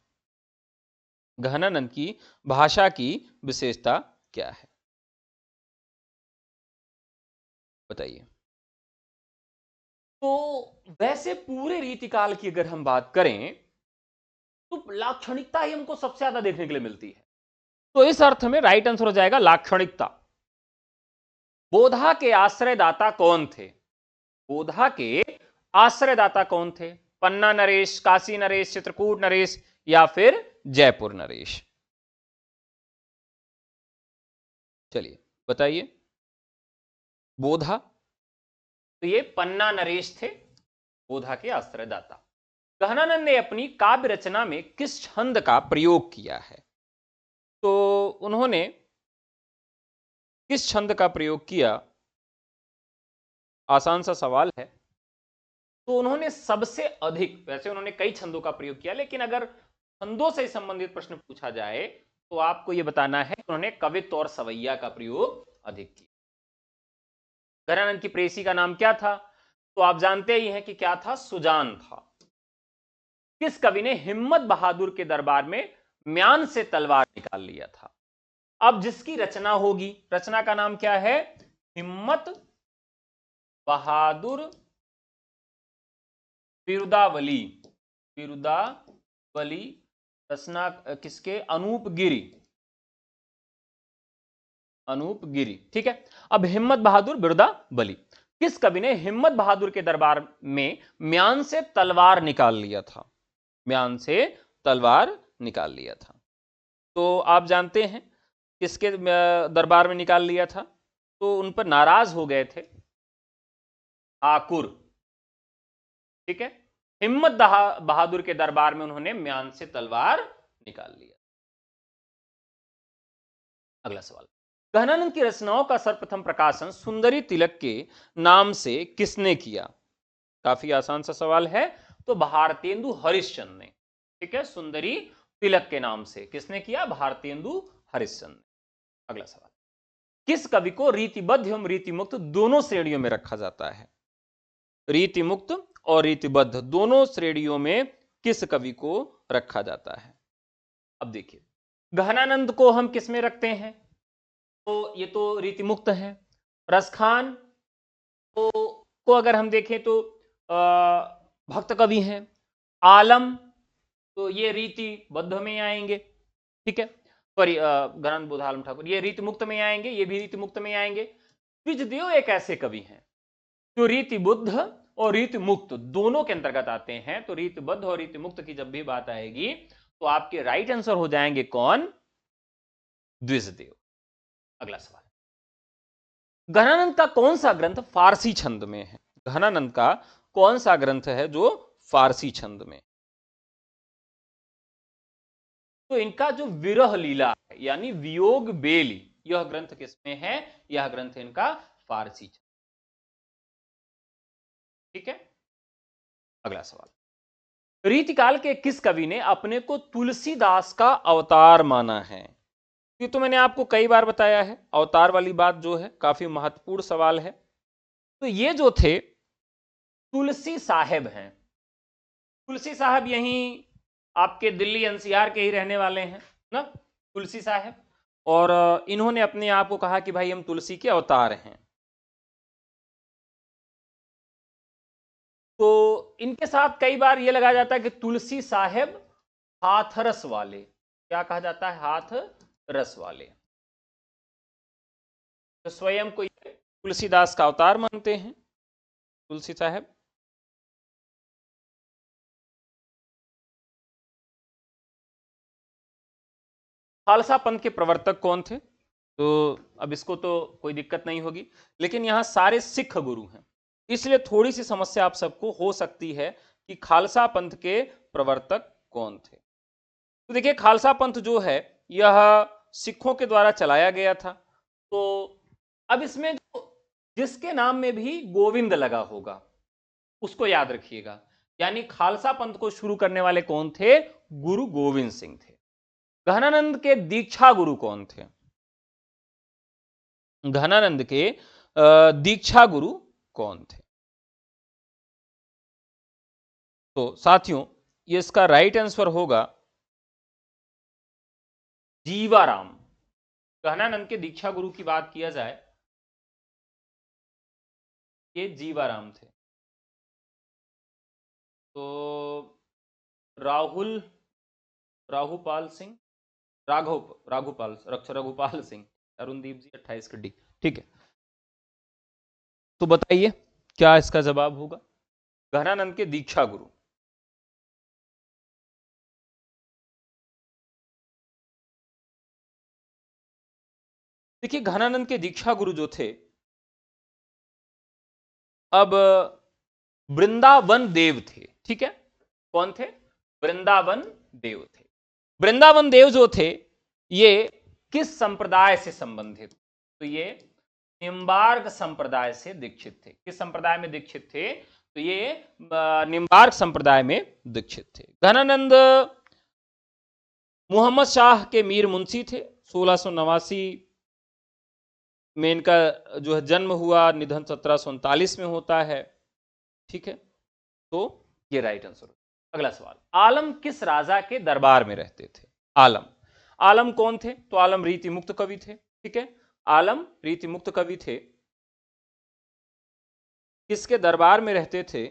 घनानंद की भाषा की विशेषता क्या है, बताइए। तो वैसे पूरे रीतिकाल की अगर हम बात करें तो लाक्षणिकता ही हमको सबसे ज्यादा देखने के लिए मिलती है। तो इस अर्थ में राइट आंसर हो जाएगा लाक्षणिकता। बोधा के आश्रयदाता कौन थे? बोधा के आश्रयदाता कौन थे? पन्ना नरेश, काशी नरेश, चित्रकूट नरेश या फिर जयपुर नरेश? चलिए बताइए। बोधा, तो ये पन्ना नरेश थे बोधा के आश्रयदाता। गहनानंद ने अपनी काव्य रचना में किस छंद का प्रयोग किया है? तो उन्होंने किस छंद का प्रयोग किया? आसान सा सवाल है। तो उन्होंने सबसे अधिक, वैसे उन्होंने कई छंदों का प्रयोग किया, लेकिन अगर छंदों से संबंधित प्रश्न पूछा जाए तो आपको यह बताना है कि उन्होंने कवित्व और सवैया का प्रयोग अधिक किया। गहनानंद की प्रेयसी का नाम क्या था? तो आप जानते ही हैं कि क्या था, सुजान था। किस कवि ने हिम्मत बहादुर के दरबार में म्यान से तलवार निकाल लिया था? अब जिसकी रचना होगी, रचना का नाम क्या है? हिम्मत बहादुर बिरुदावली। बिरुदावली रचना किसके? अनूप गिरी। अनूप गिरी, ठीक है। अब हिम्मत बहादुर बिरुदावली, किस कवि ने हिम्मत बहादुर के दरबार में म्यान से तलवार निकाल लिया था? म्यान से तलवार निकाल लिया था। तो आप जानते हैं किसके दरबार में निकाल लिया था? तो उन पर नाराज हो गए थे ठाकुर, ठीक है। हिम्मत बहादुर के दरबार में उन्होंने म्यान से तलवार निकाल लिया। अगला सवाल, गहनानंद की रचनाओं का सर्वप्रथम प्रकाशन सुंदरी तिलक के नाम से किसने किया? काफी आसान सा सवाल है। तो भारतेंदु हरिश्चंद्र ने, ठीक है। सुंदरी तिलक के नाम से किसने किया? भारतेंदु हरिश्चंद्र ने। अगला सवाल, किस कवि को रीतिबद्ध एवं रीतिमुक्त दोनों श्रेणियों में रखा जाता है? रीतिमुक्त और रीतिबद्ध दोनों श्रेणियों में किस कवि को रखा जाता है? अब देखिए, गहनानंद को हम किस में रखते हैं? तो ये तो रीतिमुक्त है। रसखान को अगर हम देखें तो भक्त कवि हैं। आलम, तो ये रीतिबद्ध में आएंगे, ठीक है। सॉरी, गहनानंद बोध आलम ठाकुर ये रीतिमुक्त में आएंगे, ये भी रीतिमुक्त में आएंगे। द्विजदेव एक ऐसे कवि हैं जो रीतिबुद्ध और रीतिमुक्त दोनों के अंतर्गत आते हैं। तो रीतिबद्ध और रीतिमुक्त की जब भी बात आएगी तो आपके राइट आंसर हो जाएंगे कौन? द्विजदेव। अगला सवाल, गहनानंद का कौन सा ग्रंथ फारसी छंद में है? गहनानंद का कौन सा ग्रंथ है जो फारसी छंद में? तो इनका जो विरह लीला है यानी वियोग बेली, यह ग्रंथ किसमें है? यह ग्रंथ इनका फारसी छंद, ठीक है। अगला सवाल, रीतिकाल के किस कवि ने अपने को तुलसीदास का अवतार माना है? ये तो मैंने आपको कई बार बताया है, अवतार वाली बात जो है काफी महत्वपूर्ण सवाल है। तो ये जो थे तुलसी साहेब हैं। तुलसी साहब यहीं आपके दिल्ली एनसीआर के ही रहने वाले हैं ना, तुलसी साहब। और इन्होंने अपने आप को कहा कि भाई हम तुलसी के अवतार हैं। तो इनके साथ कई बार यह लगाया जाता है कि तुलसी साहेब हाथरस वाले, क्या कहा जाता है? हाथ रस वाले। तो स्वयं को तुलसीदास का अवतार मानते हैं तुलसी साहब। खालसा पंथ के प्रवर्तक कौन थे? तो अब इसको तो कोई दिक्कत नहीं होगी, लेकिन यहां सारे सिख गुरु हैं, इसलिए थोड़ी सी समस्या आप सबको हो सकती है कि खालसा पंथ के प्रवर्तक कौन थे। तो देखिए, खालसा पंथ जो है यह सिखों के द्वारा चलाया गया था। तो अब इसमें जो जिसके नाम में भी गोविंद लगा होगा उसको याद रखिएगा। यानी खालसा पंथ को शुरू करने वाले कौन थे? गुरु गोविंद सिंह थे। गहनानंद के दीक्षा गुरु कौन थे? गहनानंद के दीक्षा गुरु कौन थे? तो साथियों, ये इसका राइट आंसर होगा जीवाराम। गहनानंद के दीक्षा गुरु की बात किया जाए, ये जीवाराम थे। तो राहुल, राहुपाल सिंह, रघुपाल सिंह, अरुणदीप जी 28 का डी। ठीक है, तो बताइए क्या इसका जवाब होगा? घनानंद के दीक्षा गुरु। देखिए घनानंद के दीक्षा गुरु जो थे, अब वृंदावन देव थे। ठीक है, कौन थे? वृंदावन देव थे। वृंदावन देव जो थे ये किस संप्रदाय से संबंधित? तो ये निम्बार्क संप्रदाय से दीक्षित थे। किस संप्रदाय में दीक्षित थे? तो ये निम्बार्क संप्रदाय में दीक्षित थे। घनानंद मोहम्मद शाह के मीर मुंशी थे। 1689 में इनका जो है जन्म हुआ, निधन 1739 में होता है। ठीक है, तो ये राइट आंसर। अगला सवाल, आलम किस राजा के दरबार में रहते थे? आलम, आलम कौन थे? तो आलम रीति मुक्त कवि थे। ठीक है, आलम रीति मुक्त कवि थे। किसके दरबार में रहते थे?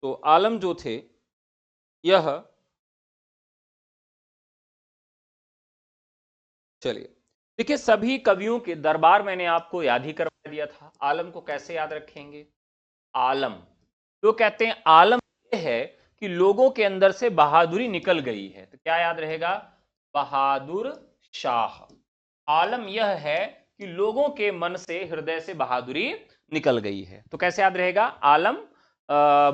तो आलम जो थे यह, चलिए देखिए सभी कवियों के दरबार मैंने आपको याद ही करवा दिया था। आलम को कैसे याद रखेंगे? आलम जो कहते हैं, आलम यह है कि लोगों के अंदर से बहादुरी निकल गई है, तो क्या याद रहेगा? बहादुर शाह। आलम यह है कि लोगों के मन से, हृदय से बहादुरी निकल गई है, तो कैसे याद रहेगा? आलम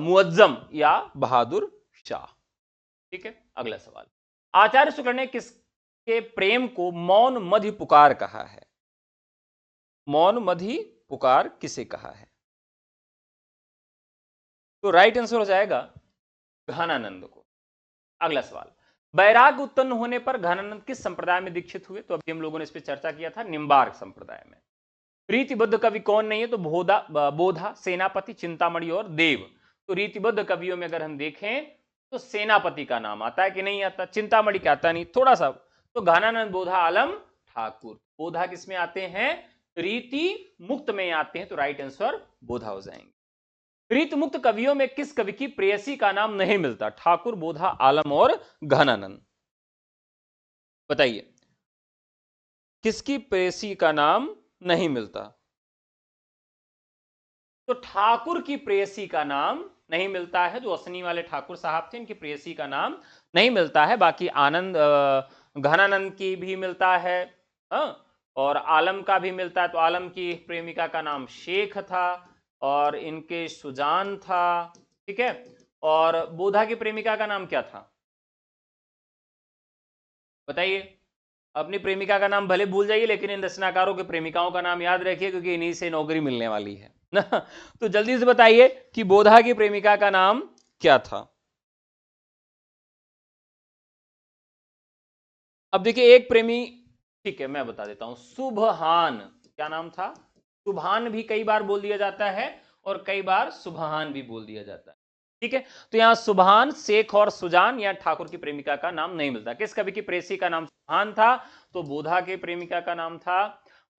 मुअज्जम या बहादुर शाह। ठीक है, अगला सवाल, आचार्य शुक्ल ने किसके प्रेम को मौन मधि पुकार कहा है? मौन मधि पुकार किसे कहा है? तो राइट आंसर हो जाएगा घनानंद को। अगला सवाल, बैराग उत्पन्न होने पर घनानंद किस संप्रदाय में दीक्षित हुए? तो अभी हम लोगों ने इस पर चर्चा किया था, निम्बार्क संप्रदाय में। रीतिबद्ध कवि कौन नहीं है? तो बोधा, सेनापति, चिंतामणि और देव। तो रीतिबद्ध कवियों में अगर हम देखें तो सेनापति का नाम आता है कि नहीं आता? चिंतामणि का आता नहीं, थोड़ा सा। तो घनानंद, बोधा, आलम, ठाकुर। बोधा किस में आते हैं? रीति मुक्त में आते हैं, तो राइट आंसर बोधा हो जाएंगे। रीति मुक्त कवियों में किस कवि की प्रेयसी का नाम नहीं मिलता? ठाकुर, बोधा, आलम और घनानंद। बताइए किसकी प्रेयसी का नाम नहीं मिलता? तो ठाकुर की प्रेयसी का नाम नहीं मिलता है। जो असनी वाले ठाकुर साहब थे, इनकी प्रेयसी का नाम नहीं मिलता है। बाकी आनंद, घनानंद की भी मिलता है, और आलम का भी मिलता है। तो आलम की प्रेमिका का नाम शेख था और इनके सुजान था। ठीक है, और बोधा की प्रेमिका का नाम क्या था? बताइए। अपनी प्रेमिका का नाम भले भूल जाइए, लेकिन इन रचनाकारों के प्रेमिकाओं का नाम याद रखिए, क्योंकि इन्हीं से नौकरी मिलने वाली है ना। तो जल्दी से बताइए कि बोधा की प्रेमिका का नाम क्या था? अब देखिए एक प्रेमी, ठीक है मैं बता देता हूं, सुबहान। क्या नाम था? सुबहान भी कई बार बोल दिया जाता है और कई बार सुबहान भी बोल दिया जाता है। ठीक है, तो यहां सुबहान, शेख और सुजान या ठाकुर की प्रेमिका का नाम नहीं मिलता। किस कवि की प्रेसी का नाम सुबहान था? तो बोधा के प्रेमिका का नाम था।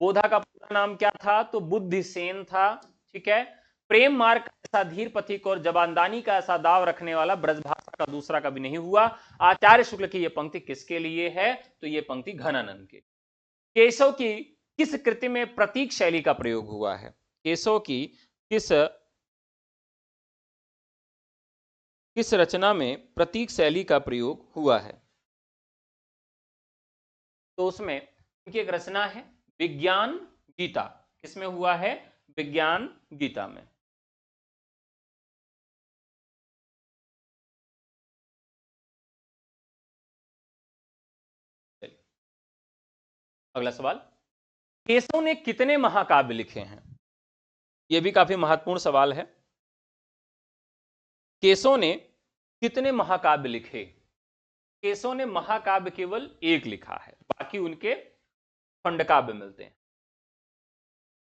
बोधा का पूरा नाम क्या था? तो बुद्धिसेन था। ठीक है, प्रेम मार्ग का ऐसा धीर पथिक और जबानदानी का ऐसा दाव रखने वाला ब्रजभाषा का दूसरा कभी नहीं हुआ। आचार्य शुक्ल की यह पंक्ति किसके लिए है? तो यह पंक्ति घनानंद के। केशव की किस कृति में प्रतीक शैली का प्रयोग हुआ है? केशव की किस रचना में प्रतीक शैली का प्रयोग हुआ है? तो उसमें उनकी एक रचना है विज्ञान गीता। किसमें हुआ है? विज्ञान गीता में। अगला सवाल, केशव ने कितने महाकाव्य लिखे हैं? यह भी काफी महत्वपूर्ण सवाल है। केशव ने कितने महाकाव्य लिखे? केशव ने महाकाव्य केवल एक लिखा है, बाकी उनके खंडकाव्य मिलते हैं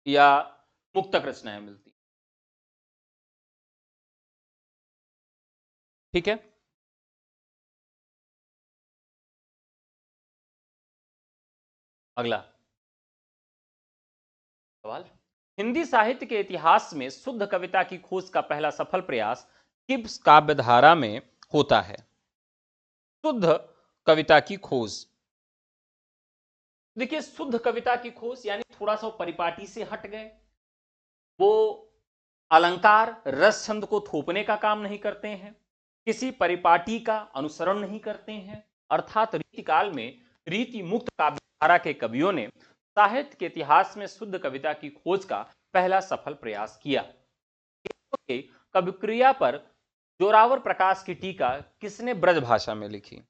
या मुक्तक रचनाएं मिलती। ठीक है, अगला सवाल, हिंदी साहित्य के इतिहास में शुद्ध कविता की खोज का पहला सफल प्रयास किस काव्य धारा में होता है? शुद्ध कविता की खोज। देखिए, शुद्ध कविता की खोज यानी थोड़ा सा परिपाटी से हट गए, वो अलंकार रस छंद को थोपने का काम नहीं करते हैं, किसी परिपाटी का अनुसरण नहीं करते हैं, अर्थात रीतिकाल में रीति मुक्त काव्यधारा के कवियों ने साहित्य के इतिहास में शुद्ध कविता की खोज का पहला सफल प्रयास किया। कवि क्रिया पर जोरावर प्रकाश की टीका किसने ब्रज भाषा में लिखी?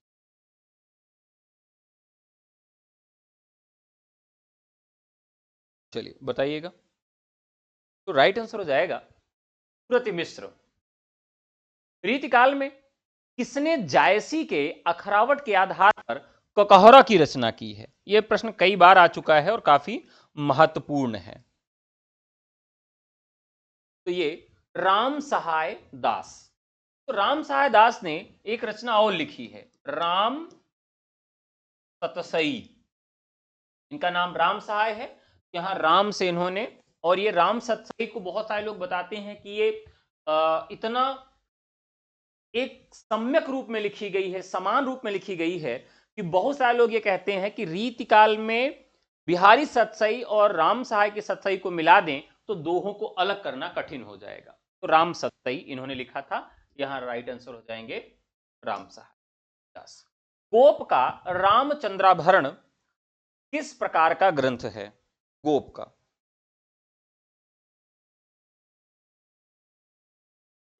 चलिए बताइएगा। तो राइट आंसर हो जाएगा सुरति मिश्र। रीतिकाल में किसने जायसी के अखरावट के आधार पर ककहरा की रचना की है? यह प्रश्न कई बार आ चुका है और काफी महत्वपूर्ण है। तो ये राम सहाय दास। तो राम सहाय दास ने एक रचना और लिखी है, राम सतसई। इनका नाम राम सहाय है, यहां राम से इन्होंने, और ये राम सतसई को बहुत सारे लोग बताते हैं कि ये इतना एक सम्यक रूप में लिखी गई है, समान रूप में लिखी गई है कि बहुत सारे लोग ये कहते हैं कि रीतिकाल में बिहारी सतसई और राम सहाय की सतसई को मिला दें तो दोहों को अलग करना कठिन हो जाएगा। तो राम सतसई इन्होंने लिखा था, यहां राइट आंसर हो जाएंगे राम सहाय दास। गोप का रामचंद्राभरण किस प्रकार का ग्रंथ है? गोप का।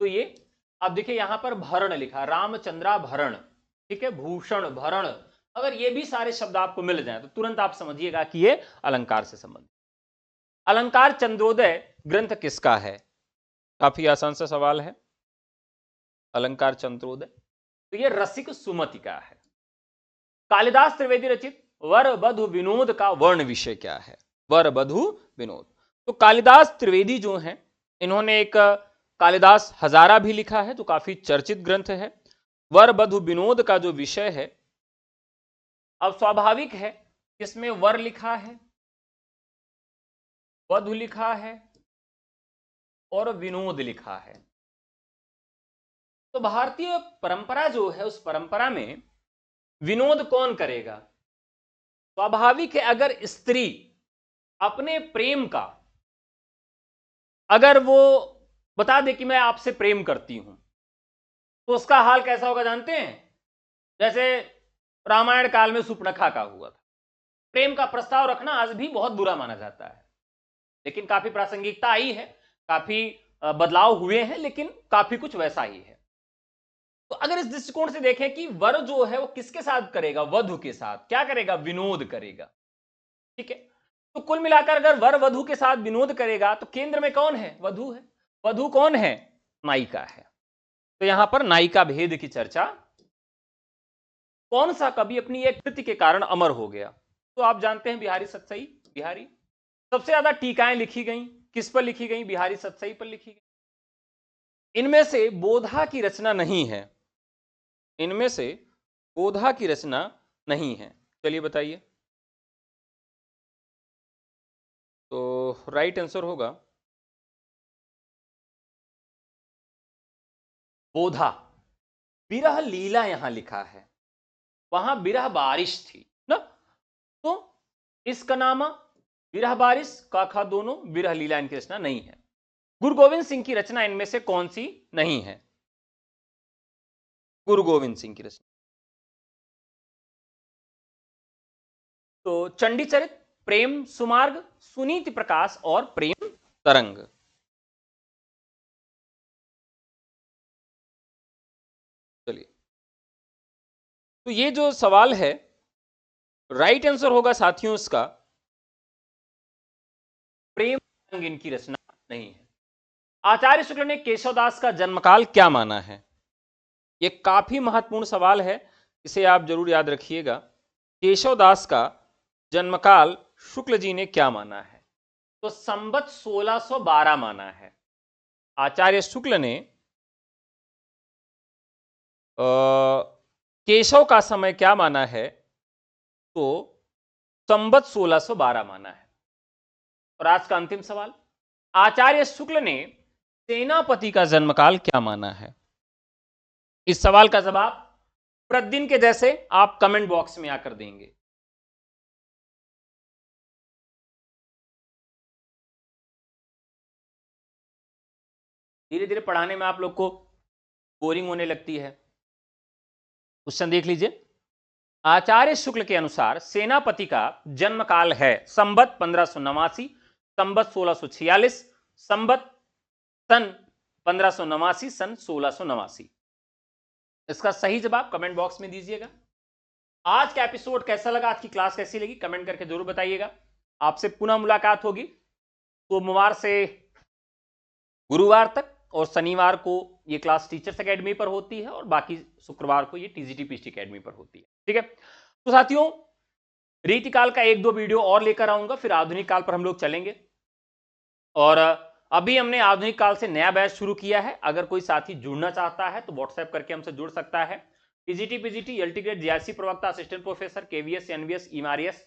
तो ये अब देखिए यहां पर भरण लिखा, रामचंद्राभरण, ठीक है, भूषण भरण, अगर ये भी सारे शब्द आपको मिल जाए तो तुरंत आप समझिएगा कि ये अलंकार से संबंधित। अलंकार चंद्रोदय ग्रंथ किसका है? काफी आसान सा सवाल है। अलंकार चंद्रोदय, तो ये रसिक सुमति का है। कालिदास त्रिवेदी रचित वर वधु विनोद का वर्ण विषय क्या है? वर वधु विनोद। तो कालिदास त्रिवेदी जो हैं, इन्होंने एक कालिदास हजारा भी लिखा है, जो काफी चर्चित ग्रंथ है। वर वधु विनोद का जो विषय है, अब स्वाभाविक है इसमें वर लिखा है, वधु लिखा है और विनोद लिखा है। तो भारतीय परंपरा जो है, उस परंपरा में विनोद कौन करेगा? स्वाभाविक है, अगर स्त्री अपने प्रेम का, अगर वो बता दे कि मैं आपसे प्रेम करती हूं, तो उसका हाल कैसा होगा जानते हैं? जैसे रामायण काल में सुपर्णखा का हुआ था। प्रेम का प्रस्ताव रखना आज भी बहुत बुरा माना जाता है, लेकिन काफी प्रासंगिकता आई है, काफी बदलाव हुए हैं, लेकिन काफी कुछ वैसा ही है। तो अगर इस दृष्टिकोण से देखें कि वर जो है वो किसके साथ करेगा? वधु के साथ। क्या करेगा? विनोद करेगा, ठीक है। तो कुल मिलाकर अगर वर वधु के साथ विनोद करेगा तो केंद्र में कौन है? वधु है। वधु कौन है? नायिका है। तो यहां पर नायिका भेद की चर्चा, कौन सा कवि अपनी एक कृति के कारण अमर हो गया? तो आप जानते हैं बिहारी सतसई। बिहारी सबसे ज्यादा टीकाएं लिखी गई किस पर लिखी गई? बिहारी सतसई पर लिखी गई। इनमें से बोधा की रचना नहीं है, इनमें से बोधा की रचना नहीं है। चलिए बताइए। तो राइट आंसर होगा बोधा। विरह लीला यहां लिखा है, वहां विरह बारिश थी ना, तो इसका नाम विरह बारिश का खा दोनों, विरह लीला इनकी रचना नहीं है। गुरु गोविंद सिंह की रचना इनमें से कौन सी नहीं है? गुरु गोविंद सिंह की रचना तो चंडीचरित, प्रेम सुमार्ग, सुनीति प्रकाश और प्रेम तरंग। चलिए, तो ये जो सवाल है, राइट आंसर होगा साथियों इसका प्रेम तरंग इनकी रचना नहीं है। आचार्य शुक्ल ने केशवदास का जन्मकाल क्या माना है? ये काफी महत्वपूर्ण सवाल है, इसे आप जरूर याद रखिएगा। केशवदास का जन्मकाल शुक्ल जी ने क्या माना है? तो संवत 1612 माना है। आचार्य शुक्ल ने केशव का समय क्या माना है? तो संवत 1612 माना है। और आज का अंतिम सवाल, आचार्य शुक्ल ने सेनापति का जन्मकाल क्या माना है? इस सवाल का जवाब प्रतिदिन के जैसे आप कमेंट बॉक्स में आकर देंगे। धीरे धीरे पढ़ाने में आप लोग को बोरिंग होने लगती है। क्वेश्चन देख लीजिए। आचार्य शुक्ल के अनुसार सेनापति का जन्म काल है संवत 1589, संवत 1646, संवत सन 1589, सन 1689। इसका सही जवाब कमेंट बॉक्स में दीजिएगा। आज का एपिसोड कैसा लगा, आज की क्लास कैसी लगी, कमेंट करके जरूर बताइएगा। आपसे पुनः मुलाकात होगी सोमवार से गुरुवार तक, और शनिवार को ये क्लास टीचर्स एकेडमी पर होती है और बाकी शुक्रवार को ये टीजीटी पीएचडी एकेडमी पर होती है। ठीक है, तो साथियों रीतिकाल का 1-2 वीडियो और लेकर आऊंगा, फिर आधुनिक काल पर हम लोग चलेंगे। और अभी हमने आधुनिक काल से नया बैच शुरू किया है। अगर कोई साथी जुड़ना चाहता है तो व्हाट्सएप करके हमसे जुड़ सकता है। TGT PGT LT grade GRC प्रवक्ता असिस्टेंट प्रोफेसर केवीएस एनवीएस ईमारएस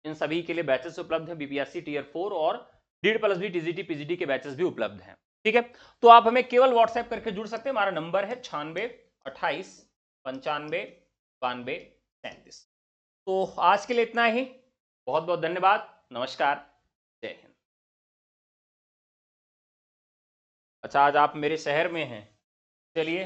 इन सभी के लिए बैचेस उपलब्ध है। बीपीएससी टियर 4 और DEED+B टीजीटी पीजीटी के बैचेस भी उपलब्ध हैं। ठीक है, तो आप हमें केवल व्हाट्सएप करके जुड़ सकते हैं। हमारा नंबर है 96 28 95 92 37। तो आज के लिए इतना ही। बहुत बहुत धन्यवाद। नमस्कार, जय हिंद। अच्छा, आज आप मेरे शहर में हैं, चलिए